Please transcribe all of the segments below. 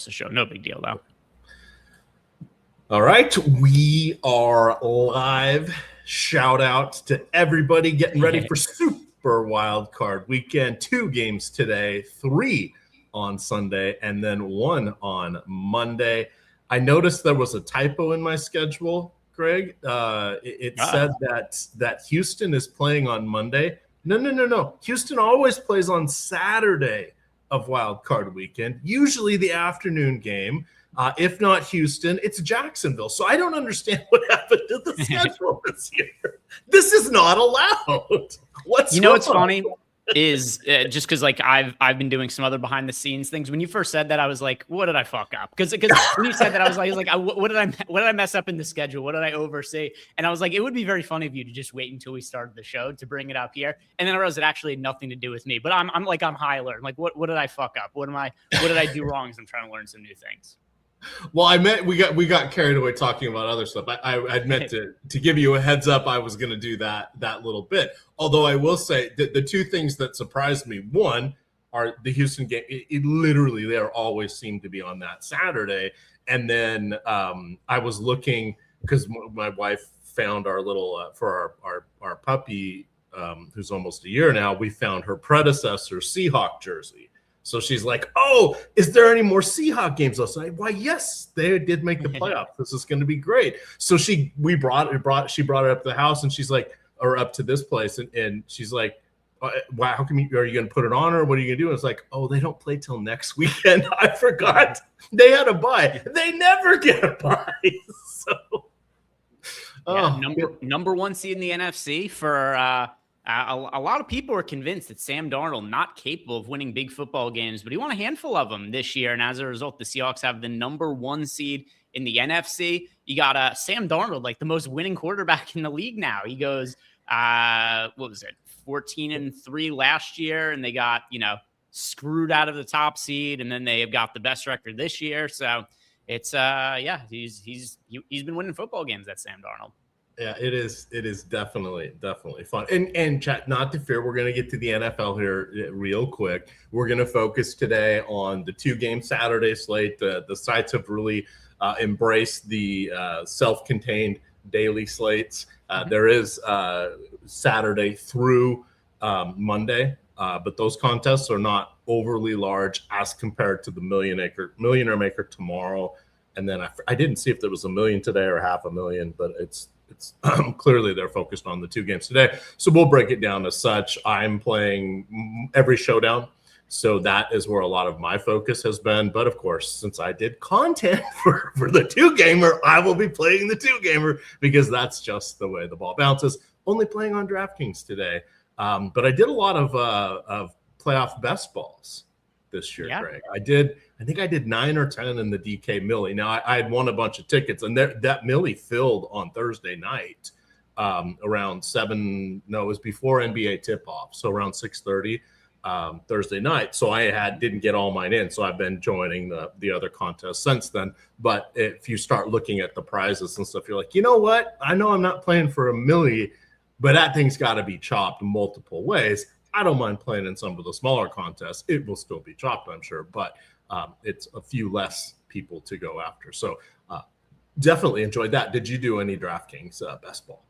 the show. No big deal, though. All right, we are live. Shout out to everybody getting ready for Super Wildcard Weekend. 2 games today, 3 on Sunday, and then 1 on Monday. I noticed there was a typo in my schedule, Greg. It said that Houston is playing on Monday. No. Houston always plays on Saturday of Wildcard Weekend, usually the afternoon game. If not Houston, it's Jacksonville. So I don't understand what happened to the schedule this year. This is not allowed. What's funny is just because like I've been doing some other behind the scenes things. When you first said that, I was like, what did I fuck up? Because when you said that, I was like, what did I mess up in the schedule? What did I oversee? And I was like, it would be very funny of you to just wait until we started the show to bring it up here. And then I realized it actually had nothing to do with me. But I'm on high alert. I'm like, what did I fuck up? What did I do wrong? As I'm trying to learn some new things. Well, we got carried away talking about other stuff. I meant to give you a heads up. I was going to do that little bit. Although I will say the 2 things that surprised me. One are the Houston game. It literally, they always seem to be on that Saturday. And then I was looking because my wife found our little for our puppy who's almost a year now. We found her predecessor Seahawk jersey. So she's like, "Oh, is there any more Seahawks games?" I was like, "Why, yes, they did make the playoffs. This is going to be great." So she brought it up to the house, and she's like, or up to this place, and she's like, "Wow, how come are you going to put it on, or what are you going to do?" And it's like, "Oh, they don't play till next weekend." I forgot they had a bye. They never get a bye. So, number 1 seed in the NFC for. A lot of people are convinced that Sam Darnold not capable of winning big football games, but he won a handful of them this year. And as a result, the Seahawks have the number 1 seed in the NFC. You got Sam Darnold, like the most winning quarterback in the league now. He goes, 14-3 last year, and they got, screwed out of the top seed, and then they have got the best record this year. So it's he's been winning football games. That's Sam Darnold. Yeah, it is definitely fun. And chat, not to fear, we're going to get to the NFL here real quick. We're going to focus today on the 2-game Saturday slate. The sites have really embraced the self-contained daily slates. There is Saturday through Monday, but those contests are not overly large as compared to the Millionaire Maker tomorrow. And then I didn't see if there was $1 million today or $500,000, but it's clearly they're focused on the 2 games today. So we'll break it down as such. I'm playing every Showdown, so that is where a lot of my focus has been. But of course, since I did content for the 2-gamer, I will be playing the 2-gamer because that's just the way the ball bounces. Only playing on DraftKings today. But I did a lot of playoff best balls this year, Greg. I think I did 9 or 10 in the DK Millie. Now I had won a bunch of tickets, and that Millie filled on Thursday night around 7. No, it was before NBA tip-off, so around 6:30 Thursday night. So I didn't get all mine in, so I've been joining the other contests since then. But if you start looking at the prizes and stuff, you're like, you know what? I know I'm not playing for a Millie, but that thing's got to be chopped multiple ways. I don't mind playing in some of the smaller contests. It will still be chopped, I'm sure, but it's a few less people to go after. So definitely enjoyed that. Did you do any DraftKings best ball?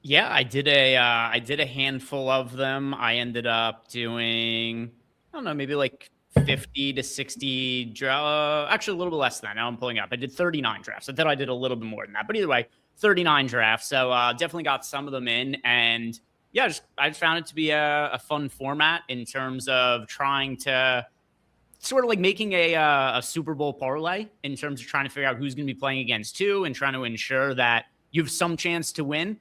Yeah, I did a handful of them. I ended up doing, I don't know, maybe like 50 to 60 actually a little bit less than that. Now I'm pulling up. I did 39 drafts. I thought I did a little bit more than that, but either way, 39 drafts. So definitely got some of them in, and yeah, I just found it to be a fun format in terms of trying to sort of like making a Super Bowl parlay in terms of trying to figure out who's going to be playing against who and trying to ensure that you have some chance to win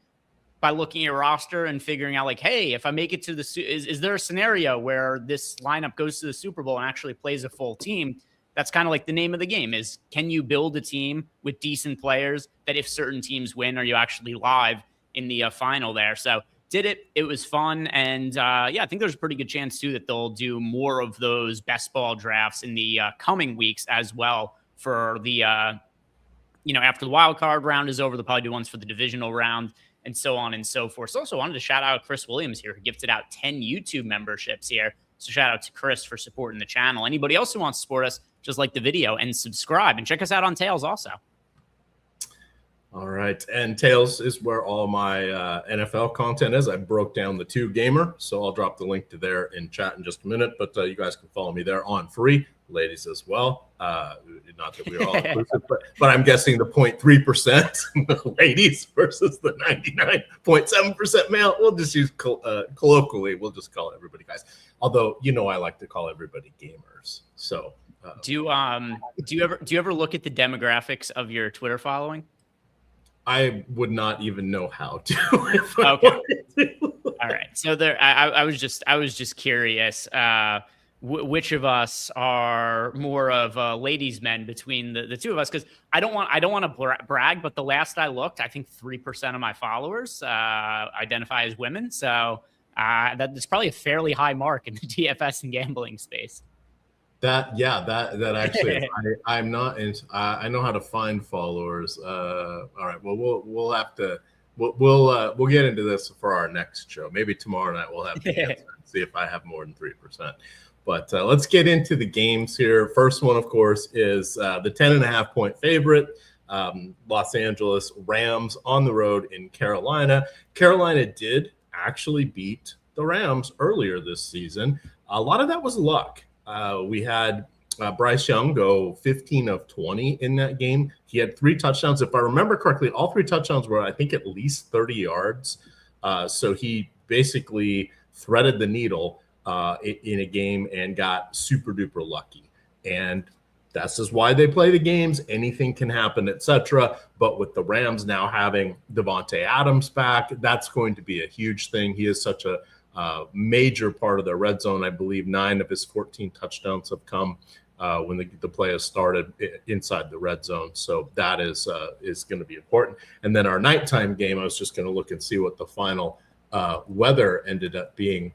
by looking at your roster and figuring out like, hey, if I make it to is there a scenario where this lineup goes to the Super Bowl and actually plays a full team? That's kind of like the name of the game is, can you build a team with decent players that if certain teams win, are you actually live in the final there? So did it. It was fun. And I think there's a pretty good chance too that they'll do more of those best ball drafts in the coming weeks as well for the, after the wild card round is over, they'll probably do ones for the divisional round and so on and so forth. So also wanted to shout out Chris Williams here, who gifted out 10 YouTube memberships here. So shout out to Chris for supporting the channel. Anybody else who wants to support us, just like the video and subscribe, and check us out on Tails also. All right. And Tails is where all my NFL content is. I broke down the 2 gamer, so I'll drop the link to there in chat in just a minute. But you guys can follow me there on free, ladies as well. Not that we're all inclusive, but I'm guessing the 0.3% ladies versus the 99.7% male. We'll just use colloquially, we'll just call everybody guys. Although, I like to call everybody gamers. So do you ever look at the demographics of your Twitter following? I would not even know how to. Okay. All right. So I was just curious. Which of us are more of ladies' men between the 2 of us? Because I don't want to brag, but the last I looked, I think 3% of my followers identify as women. So that's probably a fairly high mark in the DFS and gambling space. That actually, I'm not in. I know how to find followers. All right. Well, we'll have to. We'll get into this for our next show. Maybe tomorrow night we'll have the answer and see if I have more than 3%. But let's get into the games here. First one, of course, is the 10.5 point favorite, Los Angeles Rams on the road in Carolina. Carolina did actually beat the Rams earlier this season. A lot of that was luck. We had Bryce Young go 15 of 20 in that game. He had 3 touchdowns. If I remember correctly, all 3 touchdowns were, I think, at least 30 yards. So he basically threaded the needle in a game and got super duper lucky. And that's just why they play the games. Anything can happen, etc. But with the Rams now having Devontae Adams back, that's going to be a huge thing. He is such a major part of the red zone. I believe 9 of his 14 touchdowns have come when the play has started inside the red zone. So that is going to be important. And then our nighttime game, I was just going to look and see what the final weather ended up being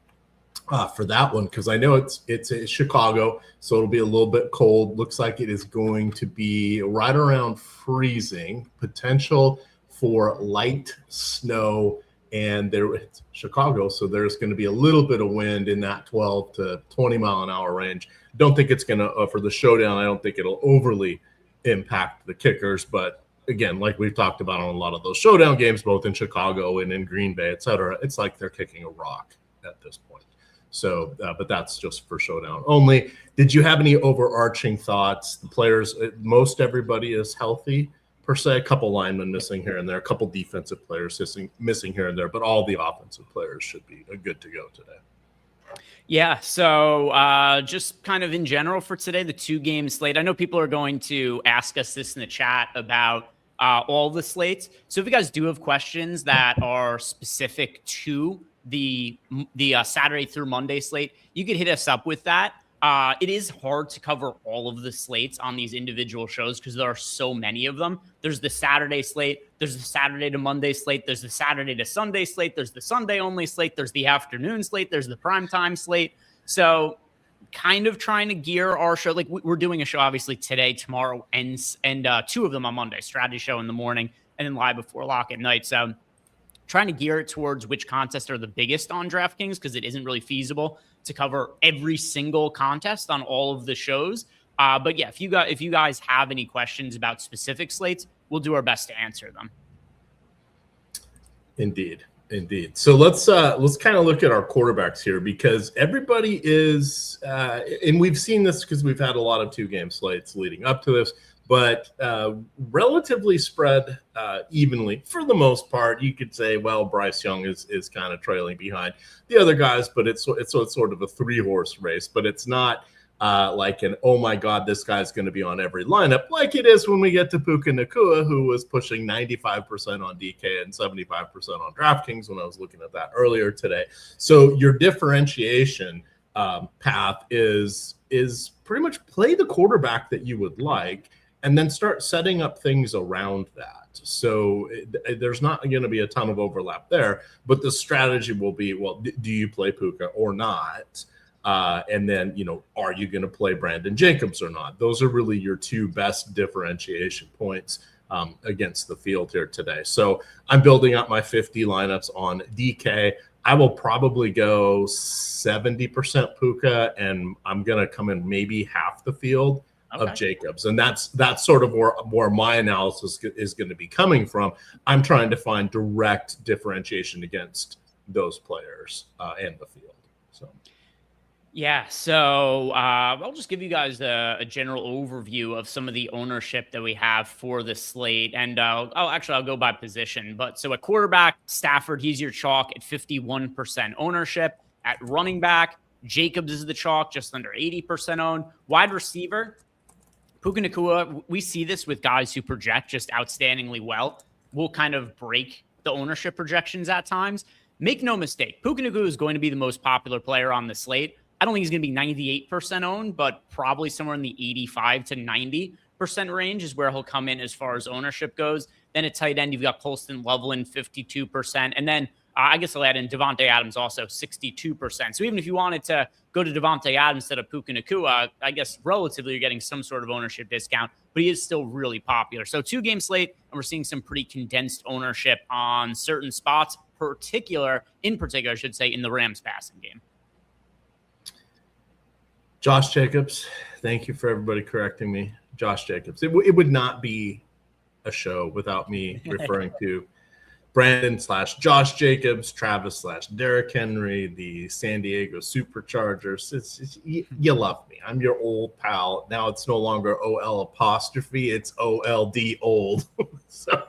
for that one, because I know it's Chicago, so it'll be a little bit cold. Looks like it is going to be right around freezing, potential for light snow. And it's Chicago, so there's going to be a little bit of wind in that 12 to 20 mile an hour range. Don't think it's going to, for the showdown, I don't think it'll overly impact the kickers. But again, like we've talked about on a lot of those showdown games, both in Chicago and in Green Bay, et cetera, it's like they're kicking a rock at this point. So, but that's just for showdown only. Did you have any overarching thoughts? The players, most everybody is healthy. Per se, a couple linemen missing here and there, a couple defensive players missing here and there, but all the offensive players should be good to go today. Yeah, so just kind of in general for today, the 2-game slate. I know people are going to ask us this in the chat about all the slates. So if you guys do have questions that are specific to the Saturday through Monday slate, you could hit us up with that. It is hard to cover all of the slates on these individual shows because there are so many of them. There's the Saturday slate, there's the Saturday to Monday slate, there's the Saturday to Sunday slate, there's the Sunday only slate, there's the afternoon slate, there's the primetime slate. So kind of trying to gear our show. Like we're doing a show obviously today, tomorrow, and 2 of them on Monday, strategy show in the morning and then live before lock at night. So trying to gear it towards which contests are the biggest on DraftKings because it isn't really feasible to cover every single contest on all of the shows. But yeah, if you guys have any questions about specific slates, we'll do our best to answer them. Indeed. So let's kind of look at our quarterbacks here, because everybody is, and we've seen this because we've had a lot of 2-game slates leading up to this, but relatively spread evenly for the most part. You could say, well, Bryce Young is kind of trailing behind the other guys, but it's sort of a 3-horse race. But it's not like an, oh my God, this guy's going to be on every lineup like it is when we get to Puka Nacua, who was pushing 95% on DK and 75% on DraftKings when I was looking at that earlier today. So your differentiation path is pretty much play the quarterback that you would like, and then start setting up things around that. So there's not going to be a ton of overlap there, but the strategy will be, well, do you play Puka or not? And then, are you going to play Brandon Jacobs or not? Those are really your 2 best differentiation points against the field here today. So I'm building up my 50 lineups on DK. I will probably go 70% Puka, and I'm going to come in maybe half the field of Jacobs. And that's sort of where my analysis is going to be coming from. I'm trying to find direct differentiation against those players and the field. So. Yeah, so I'll just give you guys a general overview of some of the ownership that we have for the slate, and I'll go by position. But so at quarterback, Stafford, he's your chalk at 51% ownership. At running back, Jacobs is the chalk, just under 80% owned. Wide receiver, Puka Nacua, we see this with guys who project just outstandingly well. We'll kind of break the ownership projections at times. Make no mistake, Puka Nacua is going to be the most popular player on the slate. I don't think he's going to be 98% owned, but probably somewhere in the 85 to 90% range is where he'll come in as far as ownership goes. Then at tight end, you've got Colston Loveland, 52%. And then I guess I'll add in Devontae Adams also, 62%. So even if you wanted to go to Devontae Adams instead of Puka Nacua, I guess relatively you're getting some sort of ownership discount, but he is still really popular. So 2-game slate, and we're seeing some pretty condensed ownership on certain spots, in particular, I should say, in the Rams passing game. Josh Jacobs, thank you for everybody correcting me. Josh Jacobs. It would not be a show without me referring to Brandon / Josh Jacobs, Travis / Derrick Henry, the San Diego Superchargers. You love me. I'm your old pal. Now it's no longer OL apostrophe. It's OLD old. So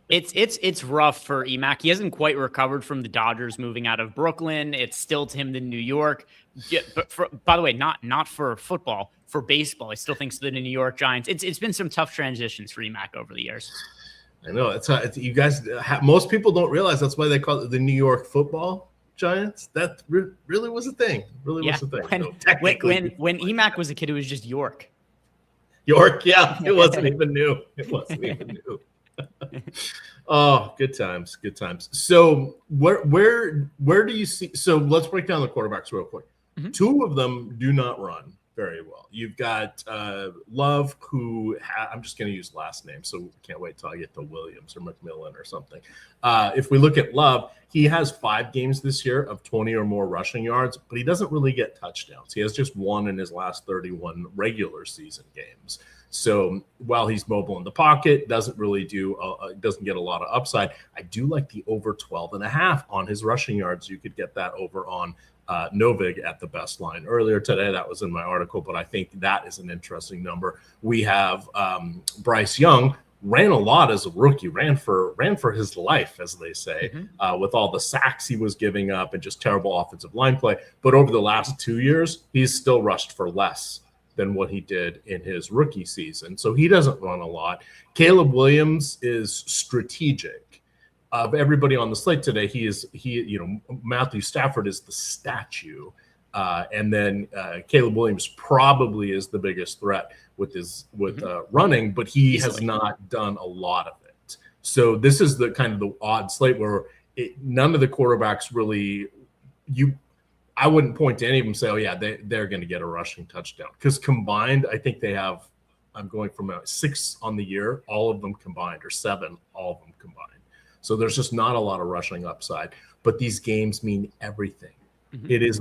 it's rough for Emac. He hasn't quite recovered from the Dodgers moving out of Brooklyn. It's still to him to New York. Yeah, but by the way, not for football, for baseball. He still thinks of the New York Giants. It's been some tough transitions for Emac over the years. I know it's you guys. Most people don't realize that's why they call it the New York Football Giants. That really was a thing. Was a thing. When Emac was a kid, it was just York. York, yeah, it wasn't even new. Oh, good times. So where do you see? So let's break down the quarterbacks real quick. Mm-hmm. 2 of them do not run very well. You've got Love, who I'm just going to use last name, so can't wait till I get to Williams or McMillan or something. If we look at Love, he has 5 games this year of 20 or more rushing yards, but he doesn't really get touchdowns. He has just 1 in his last 31 regular season games. So while he's mobile in the pocket, doesn't get a lot of upside. I do like the over 12.5 on his rushing yards. You could get that over on Novig at the best line earlier today. That was in my article, but I think that is an interesting number. We have Bryce Young, ran a lot as a rookie, ran for his life, as they say, with all the sacks he was giving up and just terrible offensive line play. But over the last 2 years, he's still rushed for less than what he did in his rookie season. So he doesn't run a lot. Caleb Williams is strategic. Of everybody on the slate today, Matthew Stafford is the statue. And then Caleb Williams probably is the biggest threat with running, but he has not done a lot of it. So this is the kind of the odd slate where none of the quarterbacks really I wouldn't point to any of them and say, oh, yeah, they're going to get a rushing touchdown. Because combined, I think they have, I'm going from 6 on the year, all of them combined, or 7, all of them combined. So there's just not a lot of rushing upside. But these games mean everything. Mm-hmm. It is,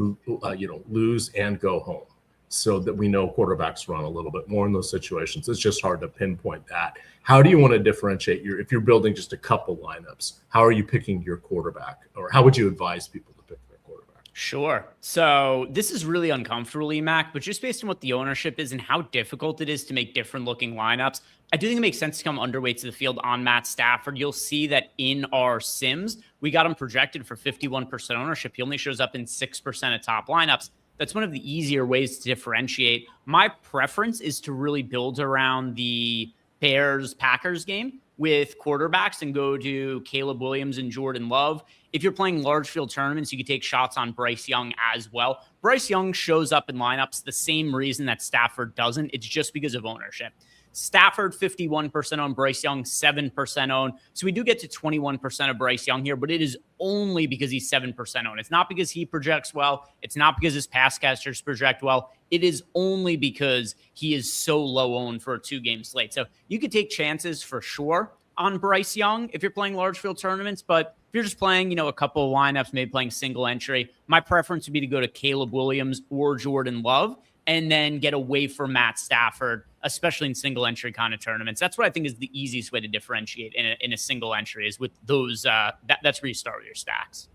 lose and go home. So that we know quarterbacks run a little bit more in those situations. It's just hard to pinpoint that. How do you want to differentiate if you're building just a couple lineups, how are you picking your quarterback? Or how would you advise people to pick their quarterback? Sure. So this is really uncomfortable, Emac, but just based on what the ownership is and how difficult it is to make different looking lineups, I do think it makes sense to come underweight to the field on Matt Stafford. You'll see that in our sims, we got him projected for 51% ownership. He only shows up in 6% of top lineups. That's one of the easier ways to differentiate. My preference is to really build around the Bears-Packers game with quarterbacks and go to Caleb Williams and Jordan Love. If you're playing large field tournaments, you could take shots on Bryce Young as well. Bryce Young shows up in lineups the same reason that Stafford doesn't. It's just because of ownership. Stafford, 51% owned, Bryce Young, 7% owned. So we do get to 21% of Bryce Young here, but it is only because he's 7% owned. It's not because he projects well. It's not because his pass catchers project well. It is only because he is so low owned for a 2-game slate. So you could take chances for sure on Bryce Young if you're playing large field tournaments, but if you're just playing, a couple of lineups, maybe playing single entry, my preference would be to go to Caleb Williams or Jordan Love and then get away from Matt Stafford especially in single entry kind of tournaments. That's what I think is the easiest way to differentiate in a single entry is with those. That's where you start with your stacks.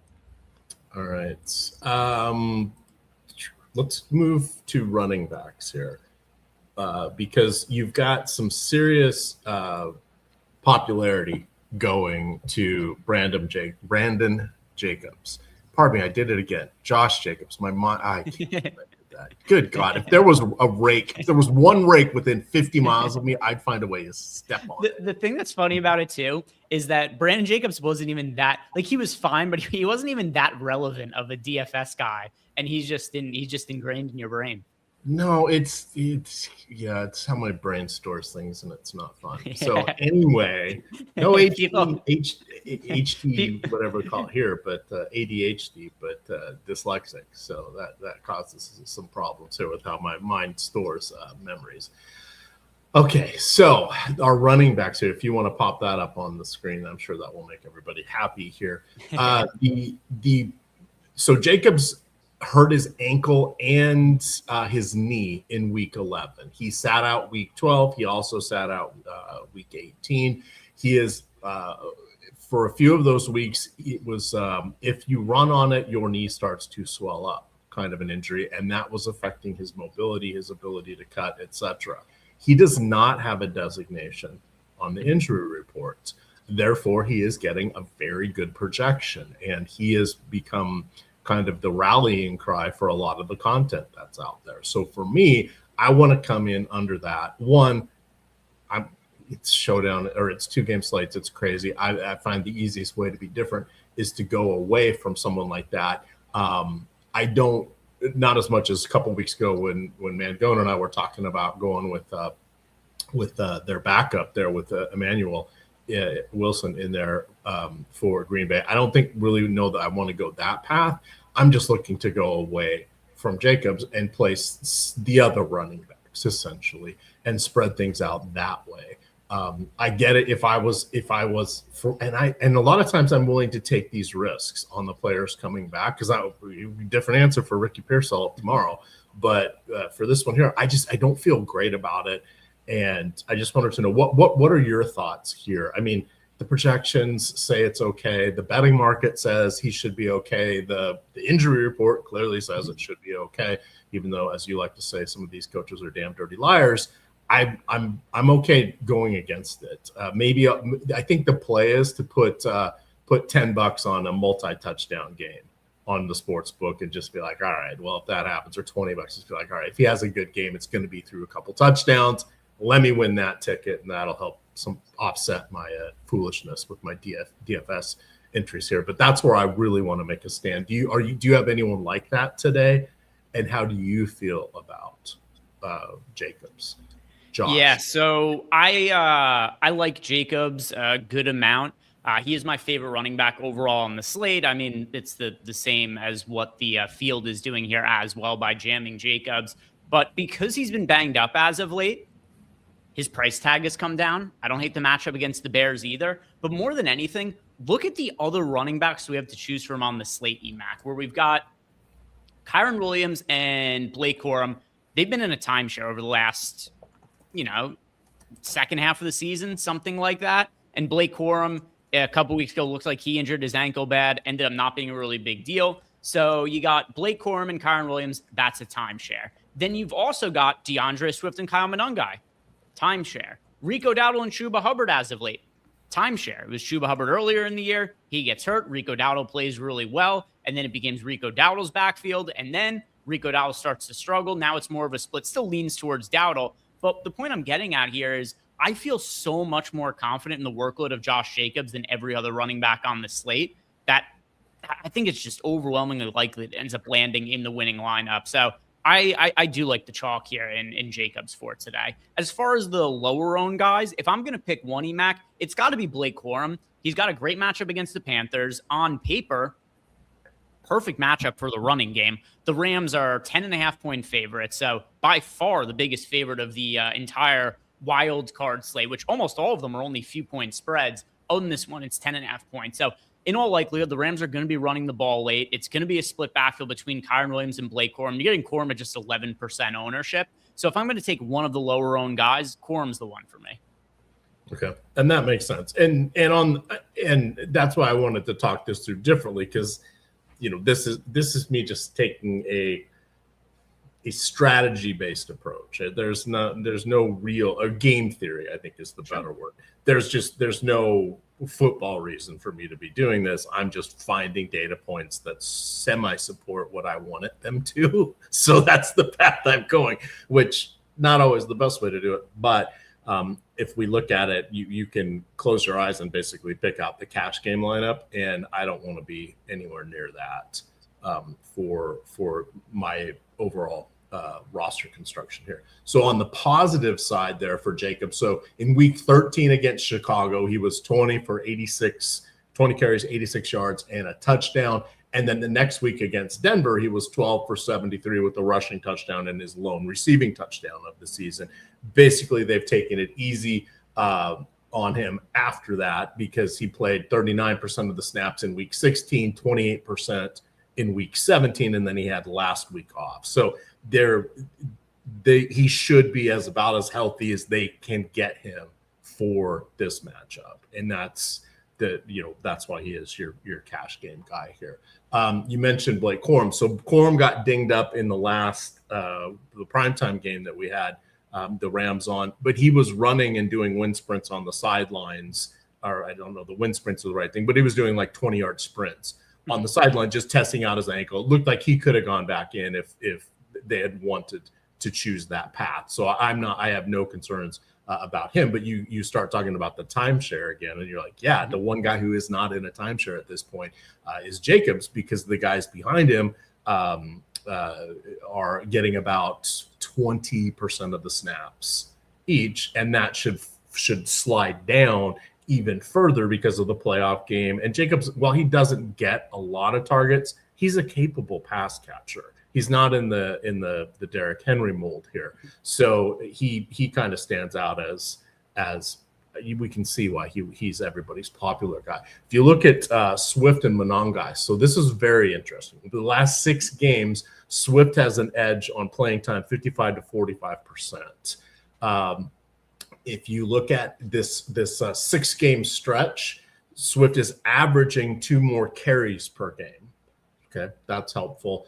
All right. Let's move to running backs here because you've got some serious popularity going to Brandon Jacobs. Pardon me, I did it again. Josh Jacobs. My mind, I can't remember that. Good God. If there was a rake, if there was one rake within 50 miles of me, I'd find a way to step on it. The thing that's funny about it, too, is that Brandon Jacobs wasn't even that, like, he was fine, but he wasn't even that relevant of a DFS guy. And he's just ingrained in your brain. No, it's how my brain stores things, and it's not fun. Yeah. So anyway, no HD, whatever we call it here, but ADHD, but dyslexic. So that causes some problems here with how my mind stores memories. Okay, so our running backs here. If you want to pop that up on the screen, I'm sure that will make everybody happy here. So Jacobs hurt his ankle and his knee in week 11. He sat out week 12. He also sat out week 18. He is for a few of those weeks, it was if you run on it, your knee starts to swell up, kind of an injury, and that was affecting his mobility, his ability to cut, etc. He does not have a designation on the injury reports. Therefore, he is getting a very good projection, and he has become kind of the rallying cry for a lot of the content that's out there. So for me, I want to come in under that. One, it's Showdown, or it's 2-game slates. It's crazy. I find the easiest way to be different is to go away from someone like that. I don't, not as much as a couple weeks ago when Mangone and I were talking about going with their backup there with Emmanuel Wilson in there for Green Bay. I don't know that I want to go that path. I'm just looking to go away from Jacobs and place the other running backs essentially and spread things out that way. I get it. If I was and a lot of times I'm willing to take these risks on the players coming back because it would be a different answer for Ricky Pearsall tomorrow. But for this one here, I don't feel great about it. And I just wanted to know what are your thoughts here? I mean, the projections say it's okay. The betting market says he should be okay. The injury report clearly says it should be okay, even though, as you like to say, some of these coaches are damn dirty liars. I'm okay going against it. Maybe I think the play is to put $10 on a multi-touchdown game on the sports book and just be like, all right, well, if that happens, or $20, just be like, all right, if he has a good game, it's going to be through a couple touchdowns. Let me win that ticket, and that'll help offset my foolishness with my DFS entries here. But that's where I really want to make a stand. Do you have anyone like that today? And how do you feel about Jacobs? Josh? Yeah, so I like Jacobs a good amount. He is my favorite running back overall on the slate. I mean, it's the same as what the field is doing here as well by jamming Jacobs. But because he's been banged up as of late, his price tag has come down. I don't hate the matchup against the Bears either. But more than anything, look at the other running backs we have to choose from on the slate, EMAC, where we've got Kyren Williams and Blake Corum. They've been in a timeshare over the last, second half of the season, something like that. And Blake Corum, a couple weeks ago, looks like he injured his ankle bad, ended up not being a really big deal. So you got Blake Corum and Kyren Williams. That's a timeshare. Then you've also got DeAndre Swift and Kyle Monangai. Timeshare. Rico Dowdle and Chuba Hubbard as of late. Timeshare. It was Chuba Hubbard earlier in the year. He gets hurt. Rico Dowdle plays really well. And then it becomes Rico Dowdle's backfield. And then Rico Dowdle starts to struggle. Now it's more of a split. Still leans towards Dowdle. But the point I'm getting at here is I feel so much more confident in the workload of Josh Jacobs than every other running back on the slate that I think it's just overwhelmingly likely it ends up landing in the winning lineup. So I do like the chalk here in Jacobs for today. As far as the lower owned guys, if I'm going to pick one EMAC, it's got to be Blake Corum. He's got a great matchup against the Panthers. On paper, perfect matchup for the running game. The Rams are 10.5-point favorites, so by far the biggest favorite of the entire wild card slate, which almost all of them are only few-point spreads. Other than this one, it's 10.5 points. So in all likelihood, the Rams are going to be running the ball late. It's going to be a split backfield between Kyren Williams and Blake Corum. You're getting Corum at just 11% ownership. So if I'm going to take one of the lower owned guys, Quorum's the one for me. Okay, and that makes sense. And that's why I wanted to talk this through differently, because this is me just taking a strategy based approach. There's no real game theory, I think is the better word. There's no football reason for me to be doing this. I'm just finding data points that semi support what I wanted them to. So that's the path I'm going, which not always the best way to do it. But if we look at it, you can close your eyes and basically pick out the cash game lineup. And I don't want to be anywhere near that for my overall roster construction here. So on the positive side there for Jacob, so in week 13 against Chicago, he was 20 carries, 86 yards, and a touchdown. And then the next week against Denver, he was 12 for 73 with a rushing touchdown and his lone receiving touchdown of the season. Basically, they've taken it easy on him after that, because he played 39% of the snaps in week 16, 28% in week 17, and then he had last week off. So he should be about as healthy as they can get him for this matchup, and that's why he is your cash game guy here. You mentioned Blake Corum. So Corum got dinged up in the last the primetime game that we had the Rams on, but he was running and doing wind sprints on the sidelines, or I don't know, the wind sprints are the right thing, but he was doing like 20-yard sprints on the sideline, just testing out his ankle. It looked like he could have gone back in if they had wanted to choose that path. So I have no concerns about him. But you start talking about the timeshare again, and you're like, yeah, the one guy who is not in a timeshare at this point is Jacobs, because the guys behind him are getting about 20% of the snaps each, and that should slide down even further because of the playoff game. And Jacobs, while he doesn't get a lot of targets, he's a capable pass catcher. He's not in the Derrick Henry mold here. So he kind of stands out as we can see why he's everybody's popular guy. If you look at Swift and Monangai, so this is very interesting. The last 6 games, Swift has an edge on playing time, 55 to 45%. If you look at this 6-game stretch, Swift is averaging 2 more carries per game. Okay, that's helpful.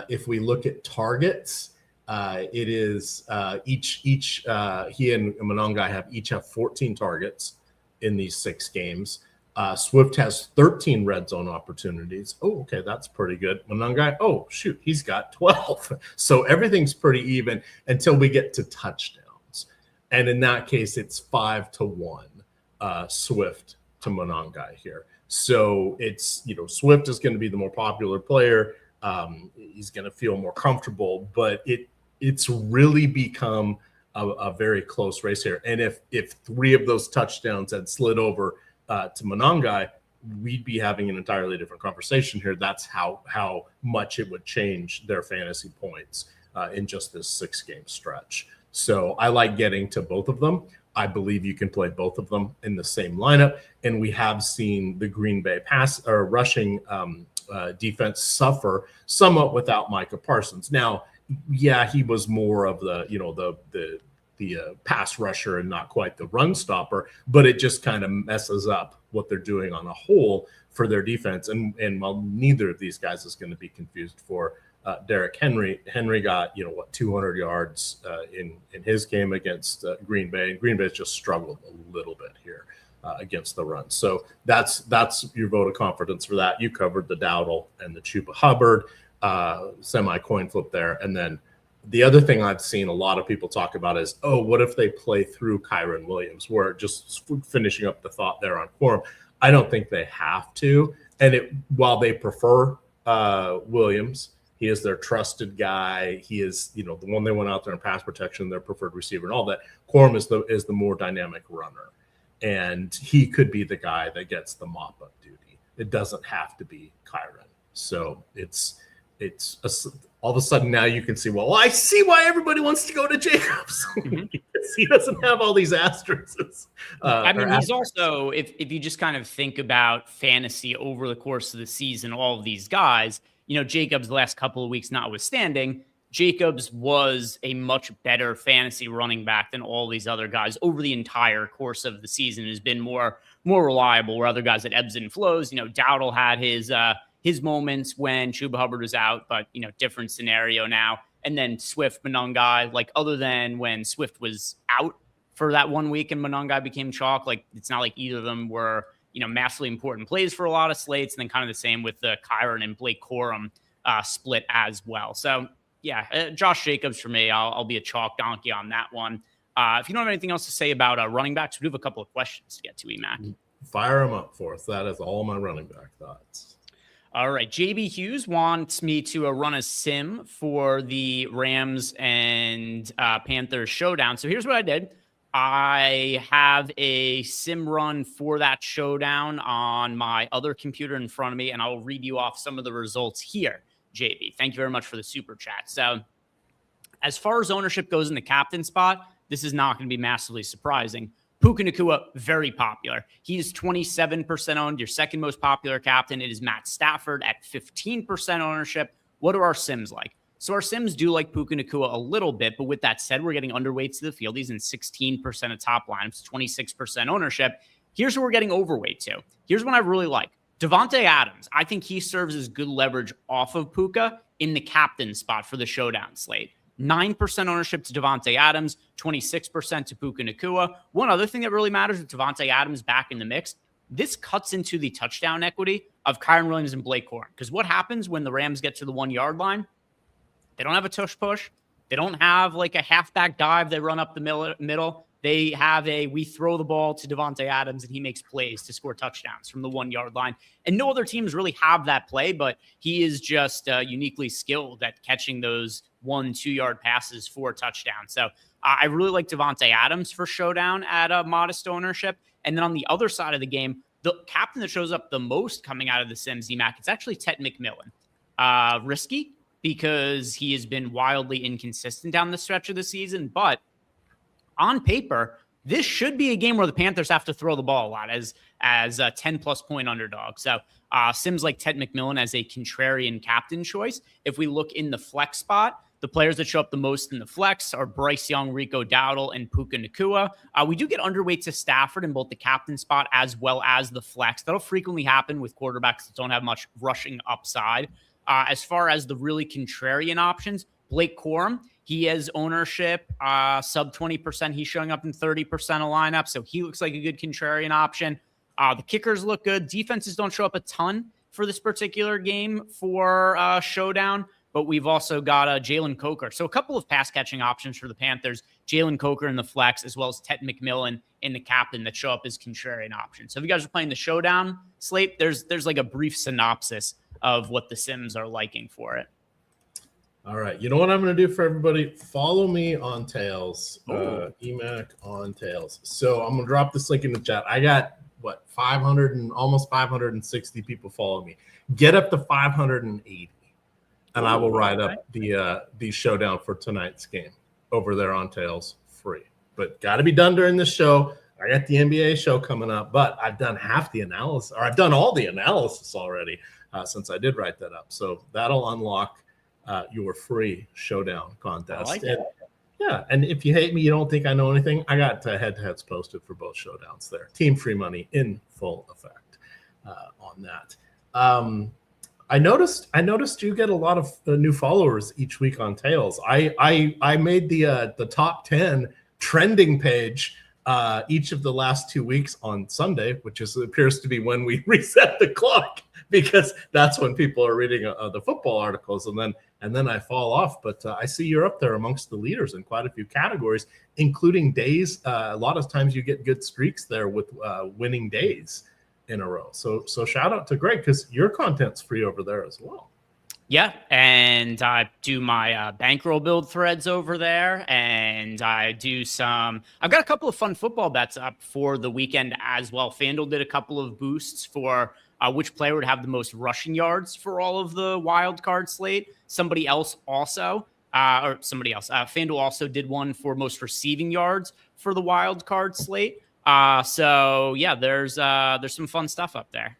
If we look at targets, it is each he and Monangai each have 14 targets in these 6 games. Swift has 13 red zone opportunities. Oh, okay, that's pretty good. Monangai, oh shoot, he's got 12. So everything's pretty even until we get to touchdowns. And in that case, it's 5-1 Swift to Monangai here. So it's, Swift is going to be the more popular player. He's going to feel more comfortable, but it's really become a very close race here. And if 3 of those touchdowns had slid over to Monangai, we'd be having an entirely different conversation here. That's how much it would change their fantasy points in just this 6-game stretch. So I like getting to both of them. I believe you can play both of them in the same lineup. And we have seen the Green Bay rushing defense suffer somewhat without Micah Parsons. Now, yeah, he was more of the pass rusher and not quite the run stopper, but it just kind of messes up what they're doing on a whole for their defense. And while neither of these guys is going to be confused for Derrick Henry got 200 yards in his game against Green Bay. And Green Bay's just struggled a little bit here against the run. So that's your vote of confidence for that. You covered the Dowdle and the Chuba Hubbard semi coin flip there. And then the other thing I've seen a lot of people talk about is, what if they play through Kyren Williams? We're just finishing up the thought there on Quorum. I don't think they have to. And while they prefer Williams, he is their trusted guy. He is, the one they went out there in pass protection, their preferred receiver and all that. Quorum is the more dynamic runner. And he could be the guy that gets the mop-up duty. It doesn't have to be Kyren. So it's all of a sudden now you can see, well, I see why everybody wants to go to Jacobs. He doesn't have all these asterisks. He's also, if you just kind of think about fantasy over the course of the season, all of these guys, Jacobs the last couple of weeks notwithstanding, Jacobs was a much better fantasy running back than all these other guys over the entire course of the season. Has been more reliable, where other guys at ebbs and flows. Dowdle had his moments when Chuba Hubbard was out, but different scenario now. And then Swift, Monangai, like other than when Swift was out for that 1 week and Monangai became chalk, like it's not like either of them were massively important plays for a lot of slates. And then kind of the same with the Kyron and Blake Corum split as well. So yeah, Josh Jacobs for me. I'll be a chalk donkey on that one. If you don't have anything else to say about running backs, we do have a couple of questions to get to, Emac. Fire them up for us. That is all my running back thoughts. All right. JB Hughes wants me to run a sim for the Rams and Panthers showdown. So here's what I did. I have a sim run for that showdown on my other computer in front of me, and I'll read you off some of the results here, JB. Thank you very much for the super chat. So as far as ownership goes in the captain spot, this is not going to be massively surprising. Puka Nacua, very popular. He's 27% owned, your second most popular captain. It is Matt Stafford at 15% ownership. What are our sims like? So our sims do like Puka Nacua a little bit, but with that said, we're getting underweights to the field. He's in 16% of top lineups, 26% ownership. Here's who we're getting overweight to. Here's one I really like. Devontae Adams. I think he serves as good leverage off of Puka in the captain spot for the showdown slate. 9% ownership to Devontae Adams, 26% to Puka Nacua. One other thing that really matters with Devontae Adams back in the mix, this cuts into the touchdown equity of Kyron Williams and Blake Corum. Because what happens when the Rams get to the 1 yard line? They don't have a tush push. They don't have like a halfback dive. They run up the middle. They have we throw the ball to Devontae Adams and he makes plays to score touchdowns from the 1 yard line. And no other teams really have that play, but he is just uniquely skilled at catching those 1-2 yard passes for touchdowns. So I really like Devontae Adams for showdown at a modest ownership. And then on the other side of the game, the captain that shows up the most coming out of the Sims, EMAC, it's actually Ted McMillan. Risky because he has been wildly inconsistent down the stretch of the season, but on paper, this should be a game where the Panthers have to throw the ball a lot as a 10-plus point underdog. So sims like Ted McMillan as a contrarian captain choice. If we look in the flex spot, the players that show up the most in the flex are Bryce Young, Rico Dowdle, and Puka Nacua. We do get underweight to Stafford in both the captain spot as well as the flex. That'll frequently happen with quarterbacks that don't have much rushing upside. As far as the really contrarian options, Blake Corum, he has ownership sub 20%. He's showing up in 30% of lineup, so he looks like a good contrarian option. The kickers look good. Defenses don't show up a ton for this particular game for showdown, but we've also got Jalen Coker. So a couple of pass-catching options for the Panthers. Jalen Coker in the flex, as well as Ted McMillan in the captain that show up as contrarian options. So if you guys are playing the showdown slate, there's like a brief synopsis of what the sims are liking for it. All right. You know what I'm going to do for everybody? Follow me on Tails, EMAC on Tails. So I'm going to drop this link in the chat. I got, 500 and almost 560 people follow me. Get up to 580, and I will write up the showdown for tonight's game over there on Tails free. But got to be done during the show. I got the NBA show coming up, but I've done half the analysis, or I've done all the analysis already since I did write that up. So that'll unlock your free showdown contest. I like it. Yeah, and if you hate me, you don't think I know anything, I got head-to-heads posted for both showdowns there. Team free money in full effect on that. I noticed you get a lot of new followers each week on Tails. I made the top 10 trending page each of the last 2 weeks on Sunday, which appears to be when we reset the clock, because that's when people are reading the football articles, and then I fall off. But I see you're up there amongst the leaders in quite a few categories, including days. A lot of times you get good streaks there with winning days in a row. So shout out to Greg, because your content's free over there as well. Yeah, and I do my bankroll build threads over there, and I've got a couple of fun football bets up for the weekend as well. FanDuel did a couple of boosts for which player would have the most rushing yards for all of the wild card slate. FanDuel also did one for most receiving yards for the wild card slate. So yeah, there's some fun stuff up there.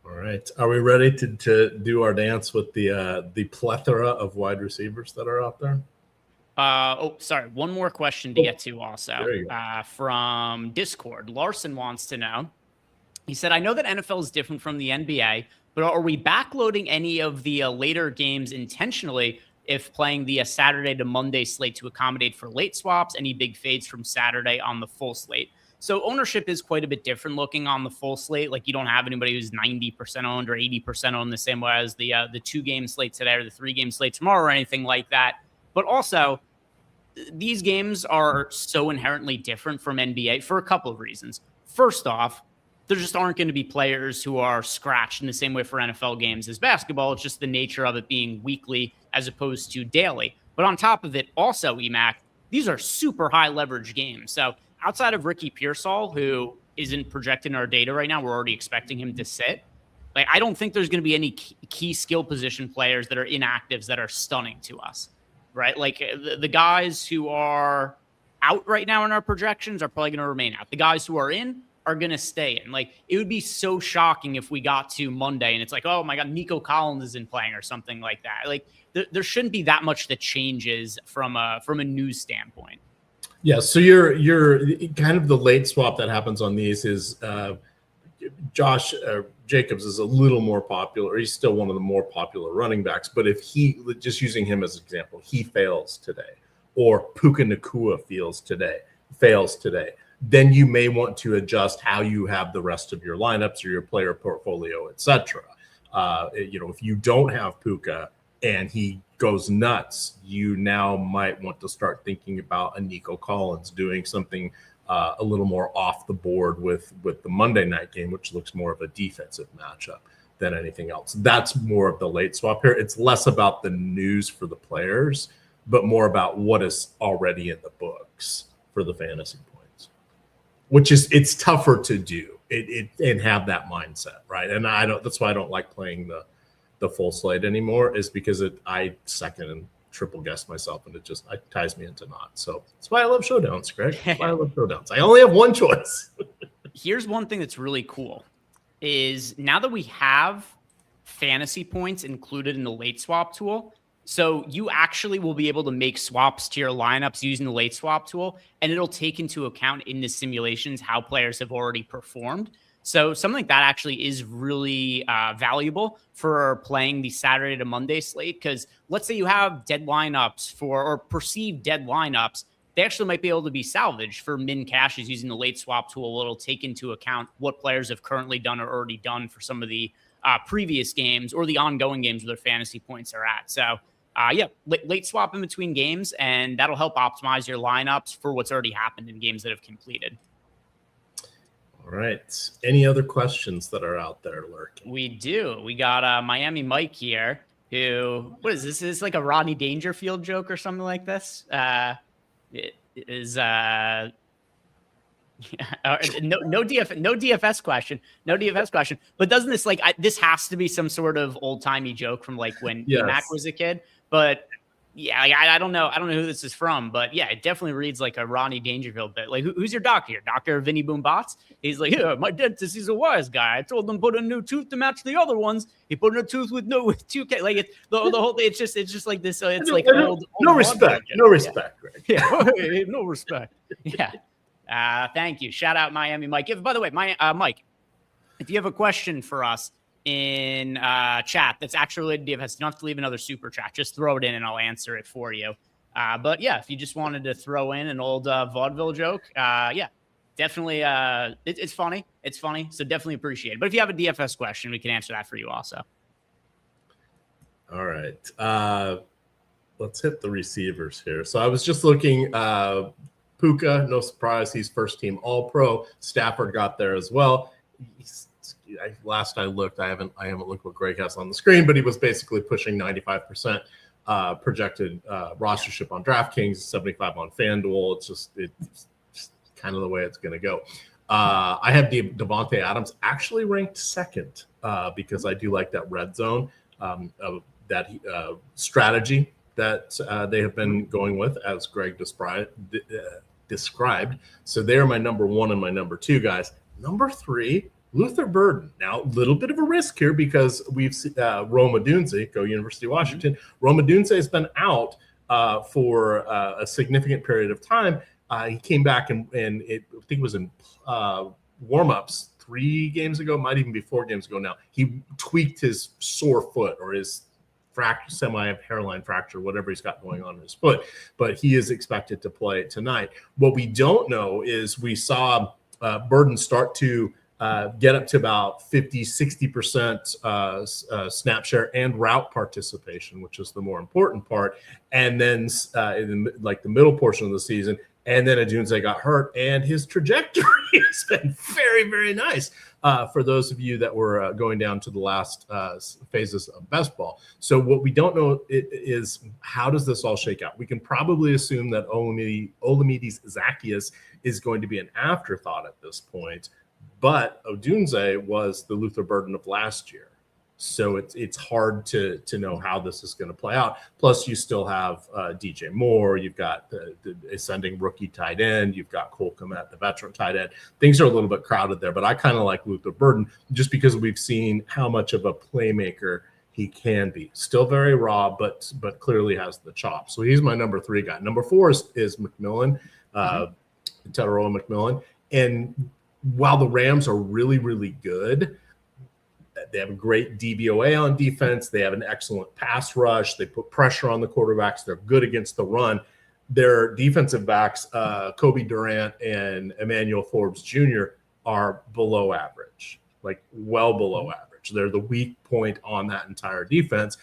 All right. Are we ready to do our dance with the plethora of wide receivers that are out there? Sorry. One more question to get to also There you go. from Discord. Larson wants to know. He said, I know that NFL is different from the NBA, but are we backloading any of the later games intentionally if playing the Saturday to Monday slate to accommodate for late swaps, any big fades from Saturday on the full slate? So ownership is quite a bit different looking on the full slate. Like you don't have anybody who's 90% owned or 80% owned the same way as the 2-game slate today or the 3-game slate tomorrow or anything like that. But also, these games are so inherently different from NBA for a couple of reasons. First off, there just aren't going to be players who are scratched in the same way for NFL games as basketball. It's just the nature of it being weekly as opposed to daily. But on top of it, also, EMAC, these are super high leverage games. So outside of Ricky Pearsall, who isn't projected in our data right now, we're already expecting him to sit. Like, I don't think there's going to be any key skill position players that are inactives that are stunning to us, right? Like the guys who are out right now in our projections are probably going to remain out. The guys who are in are going to stay in. Like, it would be so shocking if we got to Monday and it's like, oh my God, Nico Collins isn't playing or something like that. Like, there shouldn't be that much that changes from a news standpoint. Yeah, so you're kind of the late swap that happens on these is Josh Jacobs is a little more popular. He's still one of the more popular running backs, but if he, just using him as an example, he fails today, or Puka Nacua fails today, then you may want to adjust how you have the rest of your lineups or your player portfolio, etc. If you don't have Puka and he goes nuts, you now might want to start thinking about a Nico Collins doing something a little more off the board with the Monday night game, which looks more of a defensive matchup than anything else. That's more of the late swap here. It's less about the news for the players, but more about what is already in the books for the fantasy points, which is, it's tougher to do it and have that mindset, right? And that's why I don't like playing the full slate anymore, is because I second and triple guess myself and it ties me into knots. So that's why I love showdowns, Greg. That's why I love showdowns. I only have one choice. Here's one thing that's really cool is now that we have fantasy points included in the late swap tool, so you actually will be able to make swaps to your lineups using the late swap tool, and it'll take into account in the simulations how players have already performed. So something like that actually is really valuable for playing the Saturday to Monday slate, because let's say you have dead lineups or perceived dead lineups, they actually might be able to be salvaged for min cashes using the late swap tool. It'll take into account what players have currently done or already done for some of the previous games or the ongoing games where their fantasy points are at. So late swap in between games, and that'll help optimize your lineups for what's already happened in games that have completed. All right. Any other questions that are out there lurking? We do. We got Miami Mike here, who, what is this? Is this like a Rodney Dangerfield joke or something like this? It is no DFS question. No DFS question. But doesn't this this has to be some sort of old timey joke from like when Mac was a kid? But yeah, I don't know. I don't know who this is from, but yeah, it definitely reads like a Rodney Dangerfield bit. Like, who's your doctor here? Dr. Vinny Boombots? He's like, yeah, my dentist, he's a wise guy. I told him put a new tooth to match the other ones. He put in a tooth with 2K. Like the whole thing. It's just like this. It's like old no respect. No respect, Greg. Yeah, no respect. Yeah. Thank you. Shout out Miami Mike. By the way, Mike, if you have a question for us in chat that's actually related to DFS, you don't have to leave another super chat. Just throw it in and I'll answer it for you. But yeah, if you just wanted to throw in an old vaudeville joke, definitely. It's funny. It's funny. So definitely appreciate it. But if you have a DFS question, we can answer that for you also. All right. Let's hit the receivers here. So I was just looking, Puka, no surprise. He's first team all pro. Stafford got there as well. Last I looked, I haven't looked what Greg has on the screen, but he was basically pushing 95% projected rostership on DraftKings, 75 on FanDuel. It's just kind of the way it's going to go. I have Devontae Adams actually ranked second because I do like that red zone that strategy that they have been going with, as Greg described. So they're my number one and my number two guys. Number three, Luther Burden. Now, a little bit of a risk here because we've Rome Odunze, go University of Washington. Rome Odunze has been out for a significant period of time. He came back and I think it was in warm-ups 3 games ago, might even be 4 games ago now. He tweaked his sore foot or his semi-hairline fracture, whatever he's got going on in his foot, but he is expected to play tonight. What we don't know is we saw Burden start to get up to about 50-60% snap share and route participation, which is the more important part. And then in the middle portion of the season, and then Odunze got hurt, and his trajectory has been very, very nice for those of you that were going down to the last phases of best ball. So what we don't know is how does this all shake out? We can probably assume that Olamides Zaccheaus is going to be an afterthought at this point, but Odunze was the Luther Burden of last year. So it's hard to know how this is going to play out. Plus, you still have DJ Moore. You've got the ascending rookie tight end. You've got Cole Kmet, the veteran tight end. Things are a little bit crowded there, but I kind of like Luther Burden just because we've seen how much of a playmaker he can be. Still very raw, but clearly has the chop. So he's my number 3 guy. Number 4 is McMillan, Teteroa McMillan. And while the Rams are really, really good, they have a great DVOA on defense. They have an excellent pass rush. They put pressure on the quarterbacks. They're good against the run. Their defensive backs, Kobe Durant and Emmanuel Forbes Jr., are below average, like well below average. They're the weak point on that entire defense.